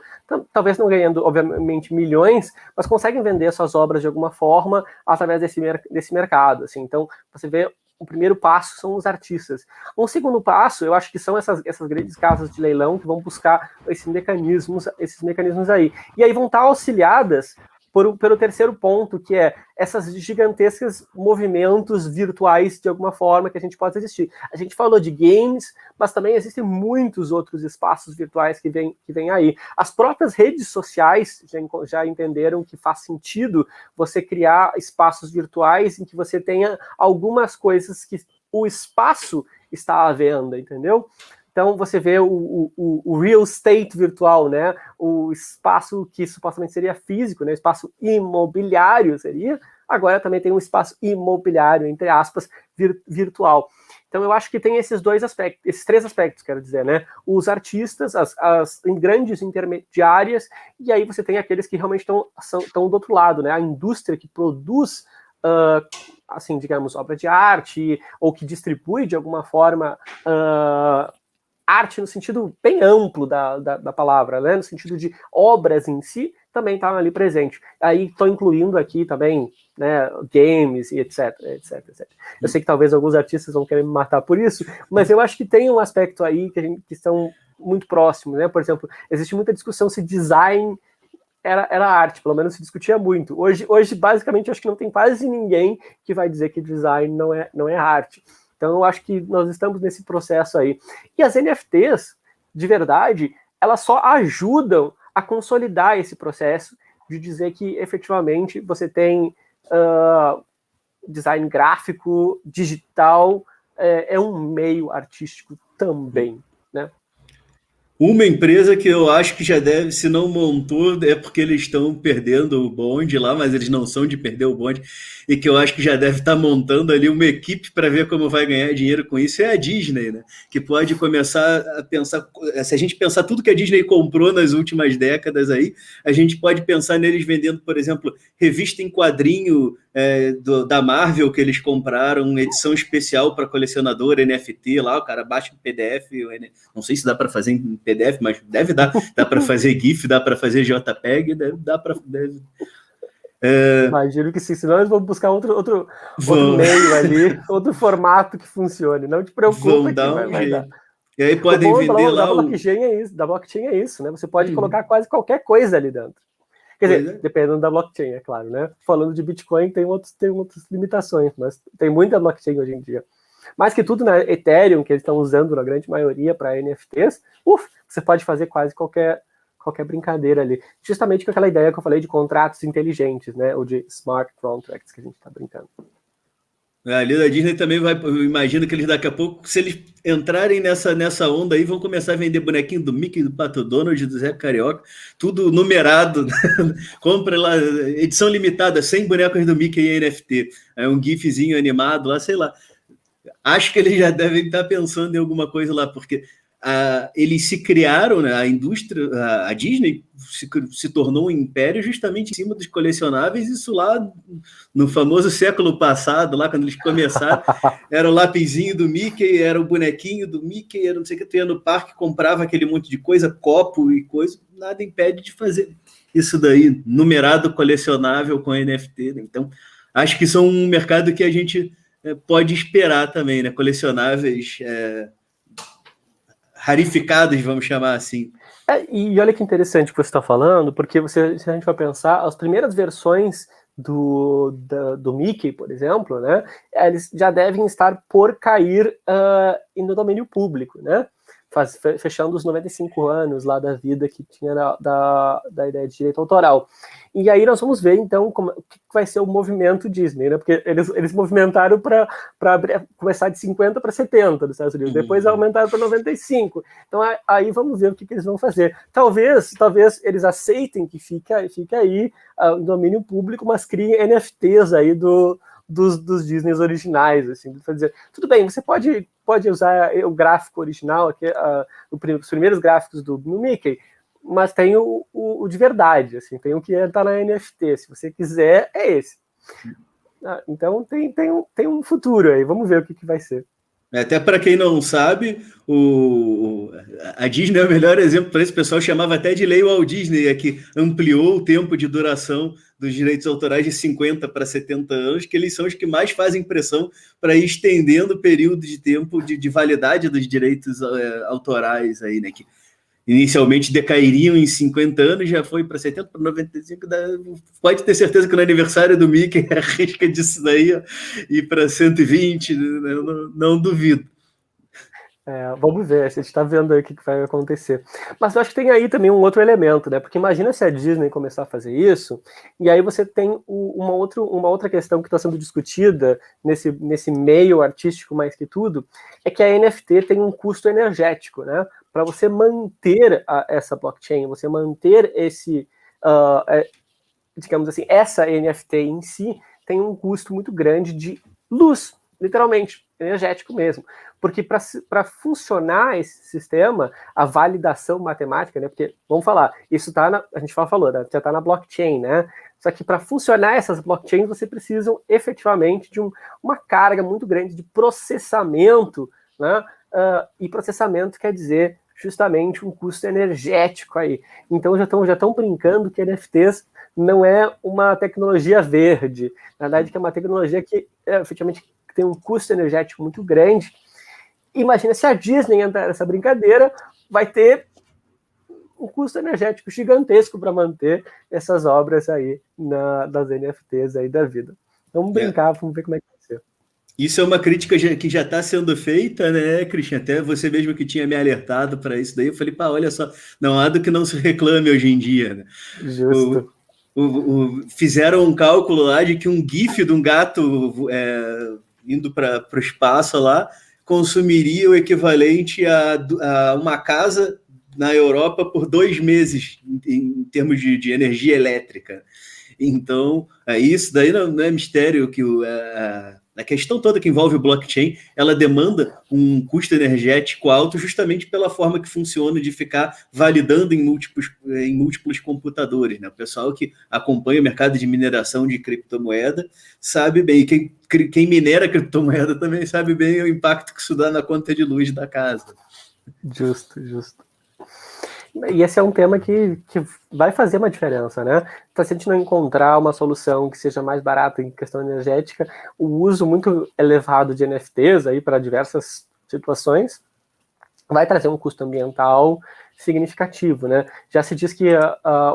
talvez não ganhando, obviamente, milhões, mas conseguem vender suas obras de alguma forma através desse mercado, assim. Então, você vê o primeiro passo são os artistas. Um segundo passo, eu acho que são essas grandes casas de leilão que vão buscar esses mecanismos aí. E aí vão estar auxiliadas pelo terceiro ponto, que é essas gigantescas movimentos virtuais, de alguma forma, que a gente pode existir. A gente falou de games, mas também existem muitos outros espaços virtuais que vêm aí. As próprias redes sociais já entenderam que faz sentido você criar espaços virtuais em que você tenha algumas coisas que o espaço está à venda, entendeu? Então, você vê o real estate virtual, né? O espaço que supostamente seria físico, né? O espaço imobiliário seria, agora também tem um espaço imobiliário, entre aspas, virtual. Então, eu acho que tem esses 3 aspectos, quero dizer, né? Os artistas, as grandes intermediárias, e aí você tem aqueles que realmente estão do outro lado, né? A indústria que produz assim, digamos, obra de arte, ou que distribui de alguma forma arte no sentido bem amplo da palavra, né? No sentido de obras em si, também estão ali presente. Aí estou incluindo aqui também, né, games e etc. Eu sei que talvez alguns artistas vão querer me matar por isso, mas eu acho que tem um aspecto aí que são muito próximos, né? Por exemplo, existe muita discussão se design era arte, pelo menos se discutia muito. Hoje basicamente, acho que não tem quase ninguém que vai dizer que design não é arte. Então, eu acho que nós estamos nesse processo aí. E as NFTs, de verdade, elas só ajudam a consolidar esse processo de dizer que, efetivamente, você tem design gráfico, digital, é um meio artístico também, né?
Uma empresa que eu acho que já deve, se não montou, é porque eles estão perdendo o bonde lá, mas eles não são de perder o bonde, e que eu acho que já deve estar montando ali uma equipe para ver como vai ganhar dinheiro com isso, é a Disney, né? Que pode começar a pensar, se a gente pensar tudo que a Disney comprou nas últimas décadas aí, a gente pode pensar neles vendendo, por exemplo, revista em quadrinho da Marvel que eles compraram, edição especial para colecionador, NFT lá, o cara baixa em PDF, não sei se dá para fazer em PDF, mas deve dar, dá para fazer GIF, dá para fazer JPEG, deve.
Imagino que sim, senão eles vão buscar outro meio ali, outro formato que funcione. Não te preocupa que vai dar.
E aí podem vender lá
da blockchain é isso, né? Você pode colocar quase qualquer coisa ali dentro. Quer dizer, dependendo da blockchain, é claro, né? Falando de Bitcoin, tem outras limitações, mas tem muita blockchain hoje em dia. Mais que tudo, né, Ethereum, que eles estão usando na grande maioria para NFTs, você pode fazer quase qualquer brincadeira ali. Justamente com aquela ideia que eu falei de contratos inteligentes, né? Ou de smart contracts que a gente está brincando.
Ali da Disney também eu imagino que eles daqui a pouco, se eles entrarem nessa onda aí, vão começar a vender bonequinho do Mickey, do Pato Donald, do Zé Carioca, tudo numerado. Compra lá, edição limitada, 100 bonecos do Mickey em NFT. É um gifzinho animado lá, sei lá. Acho que eles já devem estar pensando em alguma coisa lá, porque eles se criaram, né, a indústria, a Disney se tornou um império justamente em cima dos colecionáveis, isso lá no famoso século passado, lá quando eles começaram, era o lapisinho do Mickey, era o bonequinho do Mickey, era não sei o que, tu ia no parque, comprava aquele monte de coisa, copo e coisa, nada impede de fazer isso daí, numerado colecionável com NFT, né? Então, acho que são um mercado que a gente pode esperar também, né? Colecionáveis rarificados, vamos chamar assim.
E olha que interessante o que você está falando, porque se a gente for pensar, as primeiras versões do Mickey, por exemplo, né, eles já devem estar por cair no domínio público, né? Fechando os 95 anos lá da vida que tinha da ideia de direito autoral. E aí nós vamos ver, então, o que vai ser o movimento Disney, né? Porque eles movimentaram para começar de 50 para 70 nos Estados Unidos, depois aumentaram para 95. Então, aí vamos ver o que eles vão fazer. Talvez eles aceitem que fica aí no domínio público, mas criem NFTs aí do dos Disneys originais, assim, para dizer, tudo bem, você pode usar o gráfico original, aqui, os primeiros gráficos do Mickey, mas tem o de verdade, assim, tem o que está na NFT, se você quiser, é esse. Então tem um futuro aí, vamos ver o que vai ser.
Até para quem não sabe, a Disney é o melhor exemplo para isso. O pessoal chamava até de lei Walt Disney, que ampliou o tempo de duração dos direitos autorais de 50 para 70 anos, que eles são os que mais fazem pressão para ir estendendo o período de tempo de validade dos direitos autorais aí, né? Que inicialmente decairiam em 50 anos, já foi para 70, para 95, pode ter certeza que no aniversário do Mickey a risca disso daí, ó, ir para 120, não duvido.
Vamos ver, a gente está vendo aí o que vai acontecer. Mas eu acho que tem aí também um outro elemento, né? Porque imagina se a Disney começar a fazer isso, e aí você tem uma outra questão que está sendo discutida nesse meio artístico mais que tudo, é que a NFT tem um custo energético, né? Para você manter essa blockchain, você manter digamos assim, essa NFT em si tem um custo muito grande de luz, literalmente, energético mesmo. Porque para funcionar esse sistema, a validação matemática, né? Porque, vamos falar, isso tá a gente falou, né, já está na blockchain, né? Só que para funcionar essas blockchains, você precisa efetivamente de uma carga muito grande de processamento, né? E processamento quer dizer justamente um custo energético aí. Então já estão brincando que NFTs não é uma tecnologia verde, na verdade que é uma tecnologia que efetivamente tem um custo energético muito grande. Imagina se a Disney entrar nessa brincadeira, vai ter um custo energético gigantesco para manter essas obras aí das NFTs aí da vida. Vamos brincar, vamos ver como é que vai ser.
Isso é uma crítica que já está sendo feita, né, Christian? Até você mesmo que tinha me alertado para isso daí, eu falei, olha só, não há do que não se reclame hoje em dia, né?
Justo.
Fizeram um cálculo lá de que um GIF de um gato indo para o espaço lá consumiria o equivalente a uma casa na Europa por 2 meses em termos de energia elétrica. Então, isso daí não é mistério que a questão toda que envolve o blockchain, ela demanda um custo energético alto justamente pela forma que funciona de ficar validando em múltiplos computadores, né? O pessoal que acompanha o mercado de mineração de criptomoeda sabe bem, quem minera criptomoeda também sabe bem o impacto que isso dá na conta de luz da casa.
Justo. E esse é um tema que vai fazer uma diferença, né? Então, se a gente não encontrar uma solução que seja mais barata em questão energética, o uso muito elevado de NFTs aí para diversas situações vai trazer um custo ambiental significativo, né? Já se diz que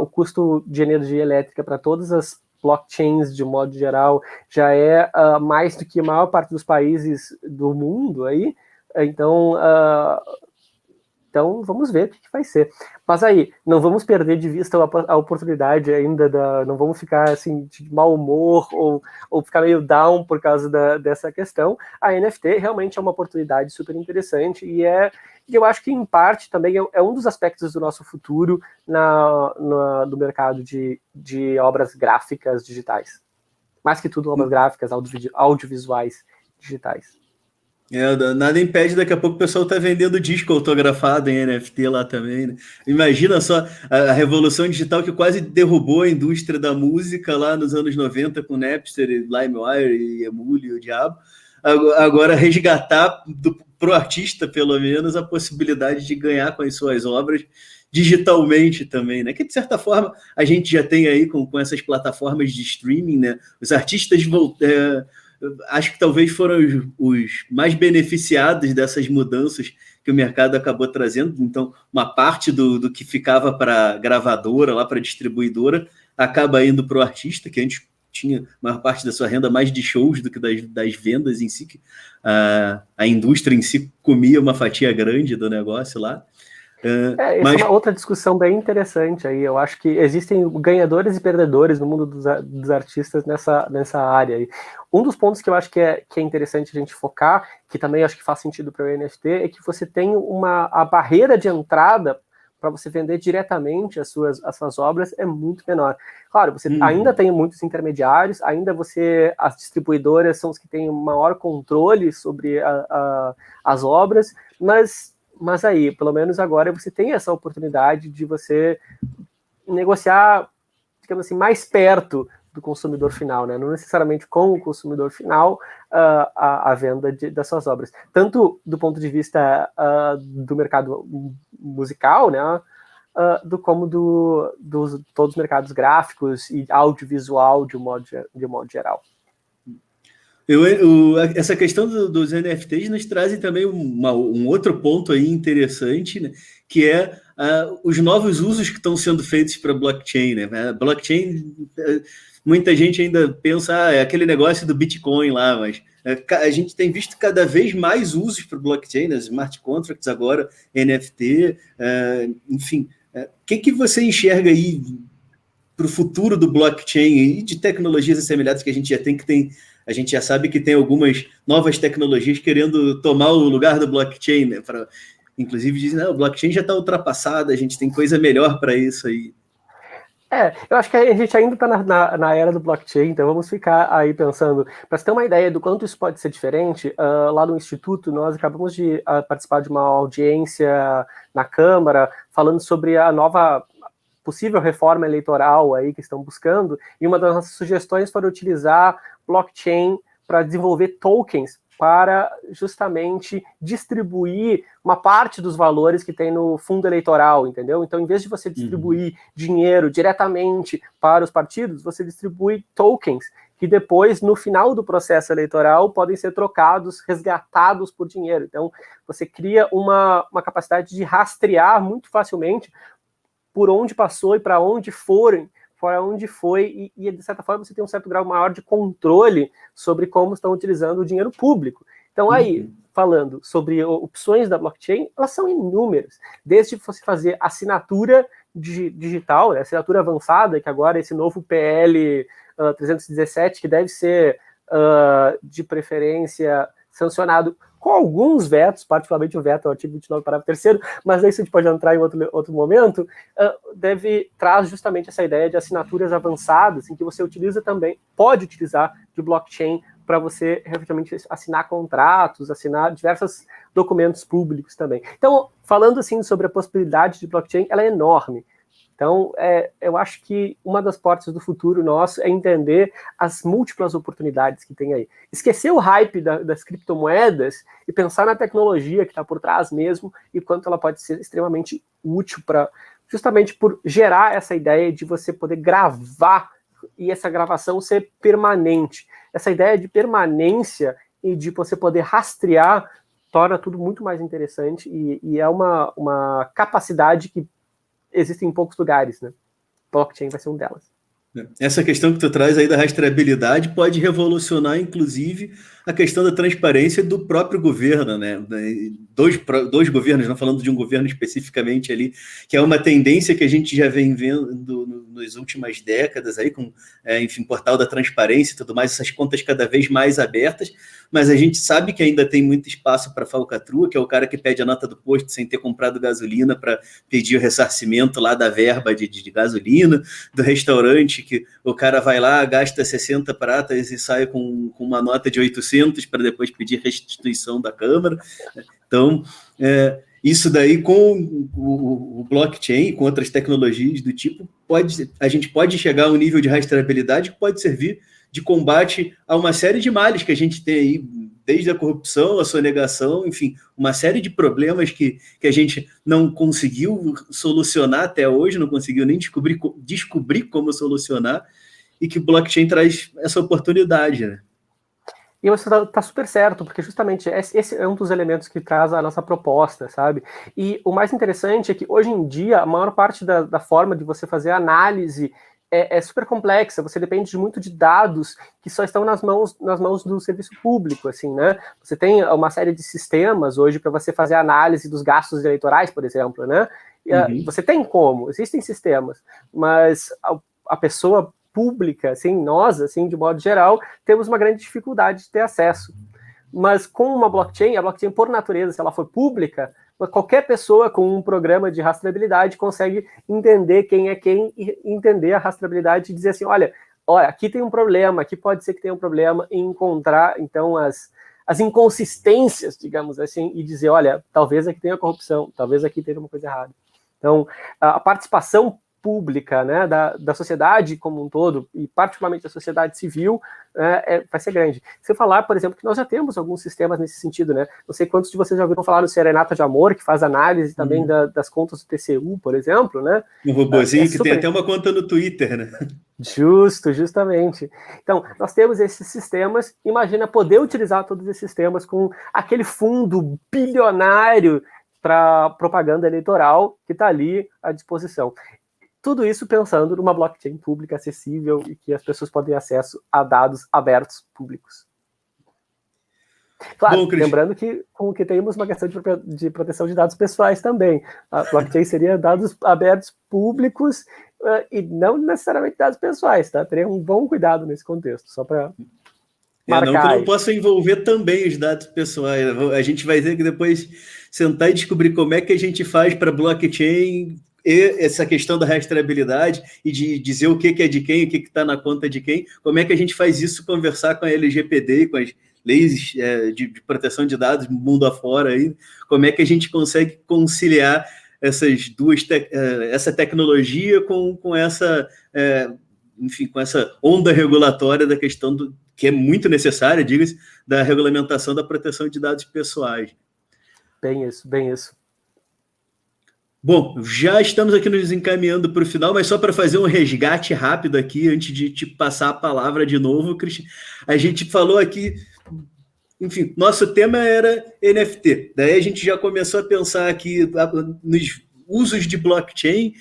o custo de energia elétrica para todas as blockchains, de modo geral, já é mais do que a maior parte dos países do mundo aí. Então, vamos ver o que vai ser. Mas aí, não vamos perder de vista a oportunidade ainda, não vamos ficar assim de mau humor ou ficar meio down por causa dessa questão. A NFT realmente é uma oportunidade super interessante e eu acho que, em parte, também é um dos aspectos do nosso futuro no mercado de obras gráficas digitais. Mais que tudo, obras gráficas, audiovisuais digitais.
Nada impede, daqui a pouco o pessoal tá vendendo disco autografado em NFT lá também, né? Imagina só a revolução digital que quase derrubou a indústria da música lá nos anos 90 com Napster, LimeWire e Emule e o diabo. Agora resgatar pro artista, pelo menos, a possibilidade de ganhar com as suas obras digitalmente também, né? Que de certa forma a gente já tem aí com essas plataformas de streaming, né? Os artistas acho que talvez foram os mais beneficiados dessas mudanças que o mercado acabou trazendo. Então, uma parte do que ficava para gravadora, lá para distribuidora, acaba indo para o artista, que antes tinha a maior parte da sua renda mais de shows do que das vendas em si, que a indústria em si comia uma fatia grande do negócio lá.
Essa é uma outra discussão bem interessante aí. Eu acho que existem ganhadores e perdedores no mundo dos artistas nessa área aí. Um dos pontos que eu acho que é interessante a gente focar, que também acho que faz sentido para o NFT, é que você tem a barreira de entrada para você vender diretamente as suas obras é muito menor. Claro, você ainda tem muitos intermediários, as distribuidoras são os que têm o maior controle sobre as obras, mas aí, pelo menos agora, você tem essa oportunidade de você negociar, digamos assim, mais perto do consumidor final, né? Não necessariamente com o consumidor final a venda das suas obras. Tanto do ponto de vista do mercado musical, né? Como todos os mercados gráficos e audiovisual de um modo geral.
Essa questão dos NFTs nos traz também um outro ponto aí interessante, né, que é os novos usos que estão sendo feitos para blockchain. Né? Blockchain, muita gente ainda pensa, é aquele negócio do Bitcoin lá, mas a gente tem visto cada vez mais usos para blockchain, né, smart contracts agora, NFT, enfim. O que você enxerga aí para o futuro do blockchain e de tecnologias assemelhadas que a gente já tem, a gente já sabe que tem algumas novas tecnologias querendo tomar o lugar do blockchain, né? Inclusive dizem, o blockchain já está ultrapassado, a gente tem coisa melhor para isso aí.
Eu acho que a gente ainda está na era do blockchain, então vamos ficar aí pensando. Para você ter uma ideia do quanto isso pode ser diferente, lá no Instituto nós acabamos de participar de uma audiência na Câmara falando sobre a nova possível reforma eleitoral aí que estão buscando, e uma das nossas sugestões foi utilizar blockchain para desenvolver tokens para justamente distribuir uma parte dos valores que tem no fundo eleitoral, entendeu? Então, em vez de você distribuir dinheiro diretamente para os partidos, você distribui tokens que depois, no final do processo eleitoral, podem ser trocados, resgatados por dinheiro. Então, você cria uma capacidade de rastrear muito facilmente por onde passou e para onde foi, e de certa forma você tem um certo grau maior de controle sobre como estão utilizando o dinheiro público. Então aí, falando sobre opções da blockchain, elas são inúmeras, desde você fazer assinatura digital, né, assinatura avançada, que agora é esse novo PL 317, que deve ser de preferência sancionado com alguns vetos, particularmente o veto ao artigo 29, parágrafo 3º, mas isso a gente pode entrar em outro momento, traz justamente essa ideia de assinaturas avançadas, em que você pode utilizar de blockchain para você efetivamente assinar contratos, assinar diversos documentos públicos também. Então, falando assim sobre a possibilidade de blockchain, ela é enorme. Então, eu acho que uma das portas do futuro nosso é entender as múltiplas oportunidades que tem aí. Esquecer o hype das criptomoedas e pensar na tecnologia que está por trás mesmo e quanto ela pode ser extremamente útil justamente por gerar essa ideia de você poder gravar e essa gravação ser permanente. Essa ideia de permanência e de você poder rastrear torna tudo muito mais interessante e é uma capacidade que existem em poucos lugares, né? Blockchain vai ser um delas.
Essa questão que tu traz aí da rastreabilidade pode revolucionar, inclusive, a questão da transparência do próprio governo, né? Dois governos, não falando de um governo especificamente ali, que é uma tendência que a gente já vem vendo nas últimas décadas aí, com, enfim, portal da transparência e tudo mais, essas contas cada vez mais abertas, mas a gente sabe que ainda tem muito espaço para falcatrua, que é o cara que pede a nota do posto sem ter comprado gasolina para pedir o ressarcimento lá da verba de gasolina, do restaurante que o cara vai lá, gasta 60 pratas e sai com uma nota de 800 para depois pedir restituição da Câmara. Então, isso daí com o blockchain, com outras tecnologias do tipo, a gente pode chegar a um nível de rastreabilidade que pode servir de combate a uma série de males que a gente tem aí, desde a corrupção, a sonegação, enfim, uma série de problemas que a gente não conseguiu solucionar até hoje, não conseguiu nem descobrir como solucionar, e que o blockchain traz essa oportunidade, né?
E você está super certo, porque justamente esse é um dos elementos que traz a nossa proposta, sabe? E o mais interessante é que hoje em dia, a maior parte da forma de você fazer análise é super complexa, você depende muito de dados que só estão nas mãos do serviço público, assim, né? Você tem uma série de sistemas hoje para você fazer análise dos gastos eleitorais, por exemplo, né? Você tem existem sistemas, mas a pessoa pública, assim, nós, assim, de modo geral, temos uma grande dificuldade de ter acesso. Mas com uma blockchain, a blockchain, por natureza, se ela for pública, qualquer pessoa com um programa de rastreabilidade consegue entender quem é quem e entender a rastreabilidade e dizer assim, olha, aqui tem um problema, aqui pode ser que tenha um problema, e encontrar, então, as inconsistências, digamos assim, e dizer, olha, talvez aqui tenha corrupção, talvez aqui tenha uma coisa errada. Então, a participação pública, né, da sociedade como um todo, e particularmente da sociedade civil, vai ser grande. Se falar, por exemplo, que nós já temos alguns sistemas nesse sentido, né? Não sei quantos de vocês já ouviram falar do Serenata de Amor, que faz análise também das contas do TCU, por exemplo, né?
Um robozinho que tem até uma conta no Twitter, né?
Justamente. Então, nós temos esses sistemas, imagina poder utilizar todos esses sistemas com aquele fundo bilionário para propaganda eleitoral que está ali à disposição. Tudo isso pensando numa blockchain pública acessível e que as pessoas podem ter acesso a dados abertos públicos. Claro, lembrando que temos uma questão de proteção de dados pessoais também. A blockchain seria dados abertos públicos e não necessariamente dados pessoais, tá? Teria um bom cuidado nesse contexto, só para marcar.
Não que eu não possa envolver também os dados pessoais. A gente vai ter que depois sentar e descobrir como é que a gente faz para blockchain e essa questão da rastreabilidade e de dizer o que é de quem, o que está na conta de quem, como é que a gente faz isso, conversar com a LGPD, com as leis de proteção de dados mundo afora, aí, como é que a gente consegue conciliar essas duas, essa tecnologia com essa, enfim, com essa onda regulatória da questão que é muito necessária, diga-se, da regulamentação da proteção de dados pessoais.
Bem isso.
Bom, já estamos aqui nos encaminhando para o final, mas só para fazer um resgate rápido aqui, antes de te passar a palavra de novo, Cristian, a gente falou aqui, enfim, nosso tema era NFT, daí a gente já começou a pensar aqui nos usos de blockchain,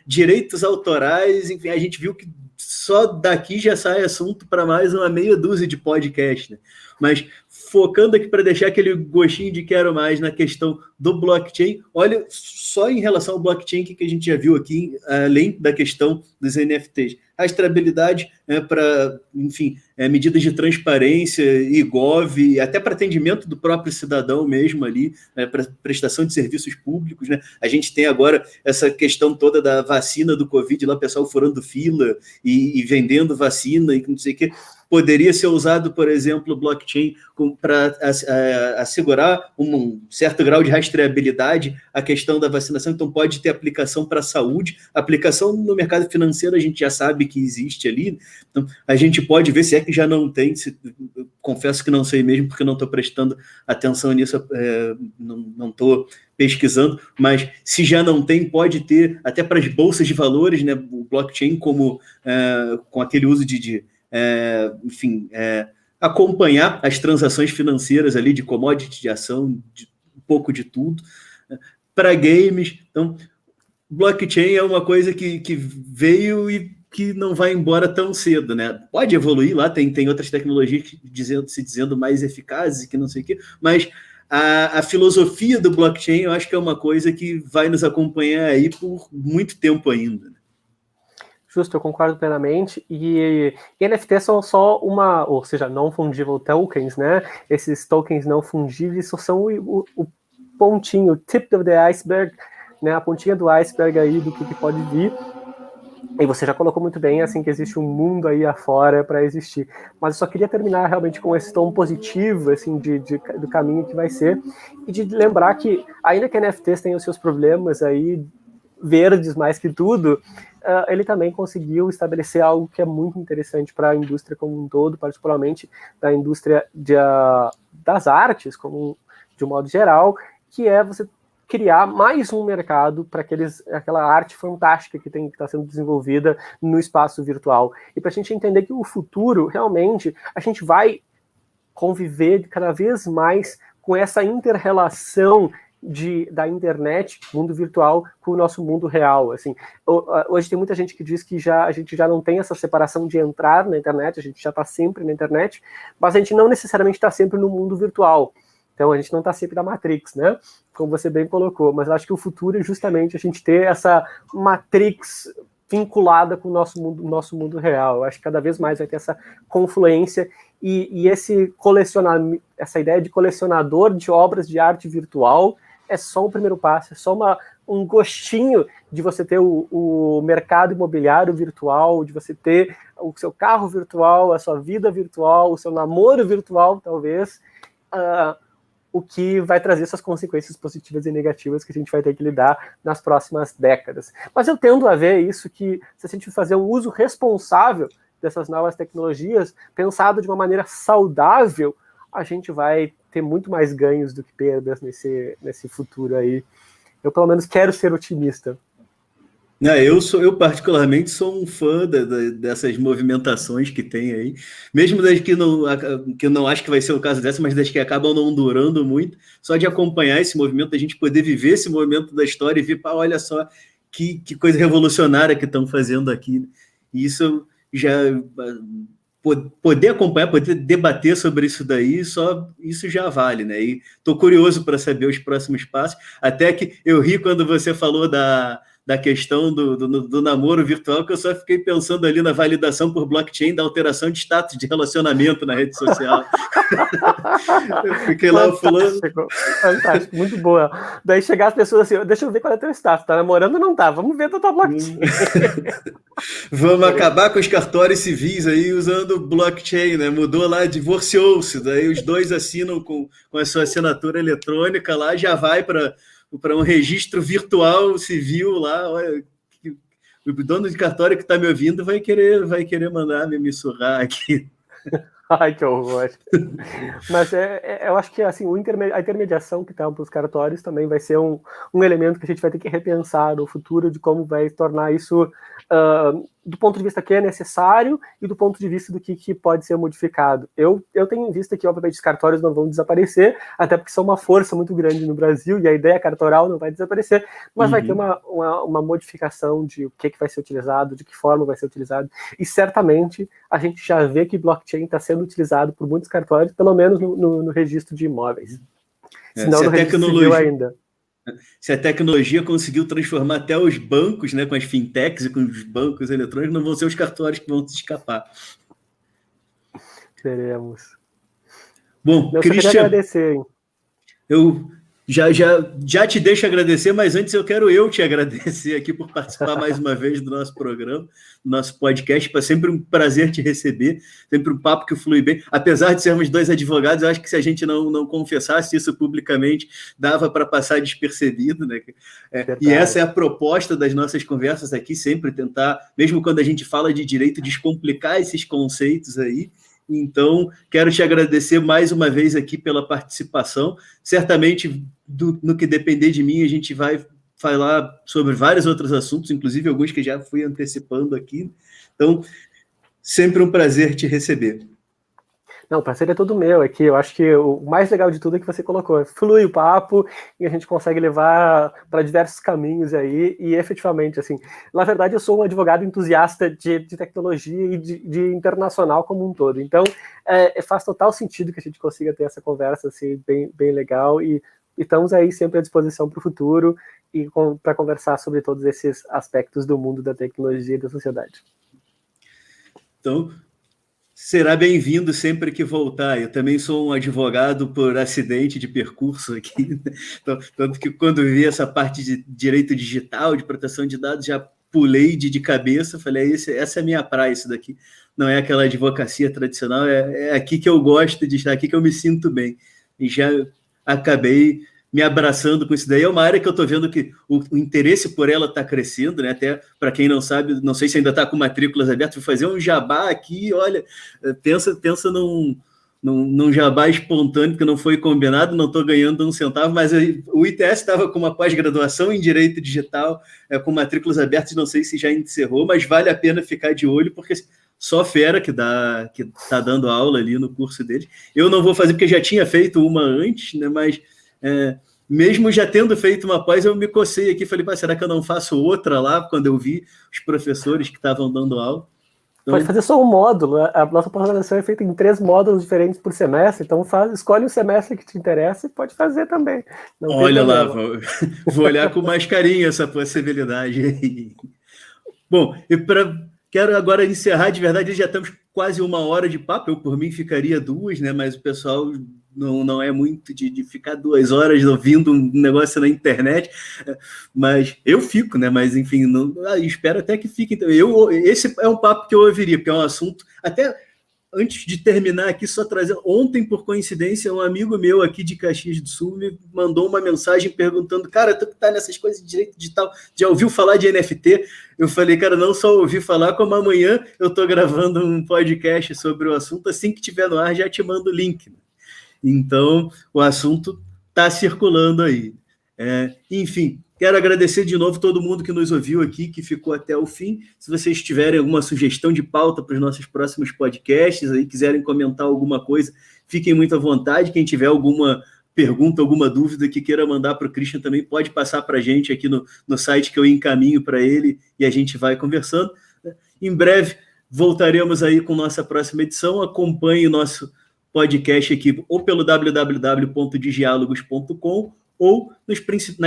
direitos autorais, enfim, a gente viu que só daqui já sai assunto para mais uma meia dúzia de podcasts, né? Mas focando aqui para deixar aquele gostinho de quero mais na questão do blockchain, olha, só em relação ao blockchain que a gente já viu aqui, além da questão dos NFTs, rastreabilidade para, enfim, medidas de transparência e gov, até para atendimento do próprio cidadão mesmo ali, para prestação de serviços públicos, né? A gente tem agora essa questão toda da vacina do Covid, lá o pessoal furando fila e vendendo vacina e não sei o quê. Poderia ser usado, por exemplo, o blockchain para assegurar um certo grau de rastreabilidade a questão da vacinação, então pode ter aplicação para a saúde, aplicação no mercado financeiro a gente já sabe que existe ali, então a gente pode ver se é que já não tem, confesso que não sei mesmo, porque não estou prestando atenção nisso, não estou pesquisando, mas se já não tem, pode ter até para as bolsas de valores, né, o blockchain como com aquele uso enfim, acompanhar as transações financeiras ali de commodity, de ação, de um pouco de tudo, para games. Então, blockchain é uma coisa que veio e que não vai embora tão cedo, né? Pode evoluir lá, tem outras tecnologias se dizendo mais eficazes e que não sei o quê, mas a filosofia do blockchain eu acho que é uma coisa que vai nos acompanhar aí por muito tempo ainda.
Justo, eu concordo plenamente, e NFT são só ou seja, non-fungible tokens, né? Esses tokens não fungíveis são o pontinho, o tip of the iceberg, né? A pontinha do iceberg aí do que pode vir. E você já colocou muito bem, assim, que existe um mundo aí afora para existir. Mas eu só queria terminar realmente com esse tom positivo, assim, do caminho que vai ser, e de lembrar que, ainda que NFTs tenham os seus problemas aí, verdes mais que tudo, ele também conseguiu estabelecer algo que é muito interessante para a indústria como um todo, particularmente da indústria das artes, de um modo geral, que é você criar mais um mercado para aquela arte fantástica que está sendo desenvolvida no espaço virtual. E para a gente entender que o futuro, realmente, a gente vai conviver cada vez mais com essa inter-relação da internet, mundo virtual, com o nosso mundo real. Assim, hoje tem muita gente que diz que a gente já não tem essa separação de entrar na internet, a gente já está sempre na internet, mas a gente não necessariamente está sempre no mundo virtual. Então a gente não está sempre na Matrix, né? Como você bem colocou, mas acho que o futuro é justamente a gente ter essa Matrix vinculada com o nosso mundo real. Eu acho que cada vez mais vai ter essa confluência e essa ideia de colecionador de obras de arte virtual é só um primeiro passo, é só um gostinho de você ter o mercado imobiliário virtual, de você ter o seu carro virtual, a sua vida virtual, o seu namoro virtual, talvez, o que vai trazer essas consequências positivas e negativas que a gente vai ter que lidar nas próximas décadas. Mas eu tendo a ver isso, que se a gente fazer um uso responsável dessas novas tecnologias, pensado de uma maneira saudável, a gente vai ter muito mais ganhos do que perdas nesse futuro aí. Eu, pelo menos, quero ser otimista.
Eu particularmente sou um fã dessas movimentações que tem aí, mesmo das que eu não acho que vai ser o caso dessa, mas das que acabam não durando muito, só de acompanhar esse movimento, a gente poder viver esse momento da história e ver, olha só que coisa revolucionária que estão fazendo aqui. E isso já poder acompanhar, poder debater sobre isso daí, só isso já vale, né? E estou curioso para saber os próximos passos, até que eu ri quando você falou da questão do namoro virtual, que eu só fiquei pensando ali na validação por blockchain da alteração de status de relacionamento na rede social. Eu fiquei lá falando.
Fantástico, muito boa. Daí chegar as pessoas assim, deixa eu ver qual é o teu status, tá namorando ou não tá? Vamos ver a tua blockchain.
Vamos acabar com os cartórios civis aí usando blockchain, né? Mudou lá, divorciou-se, daí os dois assinam com a sua assinatura eletrônica lá, já vai para um registro virtual civil lá. Olha, o dono de cartório que está me ouvindo vai querer mandar me surrar aqui.
Ai, que horror. Mas eu acho que assim, a intermediação que está para os cartórios também vai ser um elemento que a gente vai ter que repensar no futuro, de como vai tornar isso do ponto de vista que é necessário e do ponto de vista do que pode ser modificado. Eu tenho em vista que, obviamente, os cartórios não vão desaparecer, até porque são uma força muito grande no Brasil e a ideia cartoral não vai desaparecer, mas vai ter uma modificação de o que vai ser utilizado, de que forma vai ser utilizado, e certamente a gente já vê que blockchain está sendo utilizado por muitos cartórios, pelo menos no registro de imóveis. Senão no registro civil ainda.
Se a tecnologia conseguiu transformar até os bancos, né, com as fintechs e com os bancos eletrônicos, não vão ser os cartórios que vão se escapar.
Teremos.
Bom,
eu
Christian,
queria agradecer, hein?
Eu já te deixo agradecer, mas antes eu quero te agradecer aqui por participar mais uma vez do nosso programa, do nosso podcast. É sempre um prazer te receber, sempre um papo que flui bem. Apesar de sermos dois advogados, eu acho que se a gente não confessasse isso publicamente, dava para passar despercebido, né? E essa é a proposta das nossas conversas aqui, sempre tentar, mesmo quando a gente fala de direito, descomplicar esses conceitos aí. Então, quero te agradecer mais uma vez aqui pela participação. Certamente, no que depender de mim, a gente vai falar sobre vários outros assuntos, inclusive alguns que já fui antecipando aqui. Então, sempre um prazer te receber.
Não, o prazer é todo meu. É que eu acho que o mais legal de tudo é que você colocou. Flui o papo e a gente consegue levar para diversos caminhos aí. E efetivamente, assim, na verdade, eu sou um advogado entusiasta de tecnologia e de internacional como um todo. Então, faz total sentido que a gente consiga ter essa conversa assim, bem legal. E estamos aí sempre à disposição para o futuro e para conversar sobre todos esses aspectos do mundo da tecnologia e da sociedade.
Então, será bem-vindo sempre que voltar. Eu também sou um advogado por acidente de percurso aqui, né? Então, tanto que quando vi essa parte de direito digital, de proteção de dados, já pulei de cabeça, falei, essa é a minha praia, isso daqui não é aquela advocacia tradicional, é aqui que eu gosto de estar, aqui que eu me sinto bem. E já acabei me abraçando com isso daí. É uma área que eu estou vendo que o interesse por ela está crescendo, né? Até para quem não sabe, não sei se ainda está com matrículas abertas, vou fazer um jabá aqui, olha, pensa num jabá espontâneo que não foi combinado, não estou ganhando um centavo, mas o ITS estava com uma pós-graduação em Direito Digital, com matrículas abertas, não sei se já encerrou, mas vale a pena ficar de olho, porque só fera que está dando aula ali no curso dele. Eu não vou fazer, porque já tinha feito uma antes, né? Mas mesmo já tendo feito uma pós, eu me cocei aqui, falei, será que eu não faço outra lá, quando eu vi os professores que estavam dando aula? Então,
pode fazer só um módulo, a nossa pós-graduação é feita em 3 módulos diferentes por semestre, então escolhe um semestre que te interessa e pode fazer também. Não
olha lá, vou olhar com mais carinho essa possibilidade aí. Bom, quero agora encerrar, de verdade, já estamos quase 1 hora de papo, eu por mim ficaria 2, né? Mas o pessoal não é muito de ficar 2 horas ouvindo um negócio na internet, mas eu fico, né? Mas, enfim, espero até que fique. Então, esse é um papo que eu ouviria, porque é um assunto... Até antes de terminar aqui, só trazer... Ontem, por coincidência, um amigo meu aqui de Caxias do Sul me mandou uma mensagem perguntando: cara, tu que tá nessas coisas de direito digital, já ouviu falar de NFT? Eu falei: cara, não só ouvi falar, como amanhã eu tô gravando um podcast sobre o assunto, assim que tiver no ar já te mando o link. Então, o assunto tá circulando aí. Enfim, quero agradecer de novo todo mundo que nos ouviu aqui, que ficou até o fim. Se vocês tiverem alguma sugestão de pauta para os nossos próximos podcasts, aí quiserem comentar alguma coisa, fiquem muito à vontade. Quem tiver alguma pergunta, alguma dúvida que queira mandar para o Christian também pode passar para a gente aqui no site que eu encaminho para ele e a gente vai conversando. Em breve voltaremos aí com nossa próxima edição. Acompanhe o nosso podcast aqui ou pelo www.digialogos.com ou nas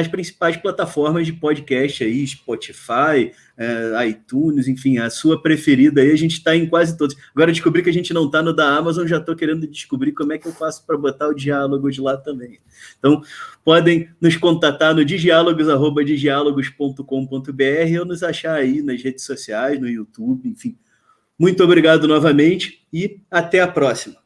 principais plataformas de podcast aí, Spotify, iTunes, enfim, a sua preferida aí, a gente está em quase todos. Agora descobri que a gente não está no da Amazon, já estou querendo descobrir como é que eu faço para botar o Diálogos lá também. Então, podem nos contatar no digialogos@digialogos.com.br ou nos achar aí nas redes sociais, no YouTube, enfim. Muito obrigado novamente e até a próxima.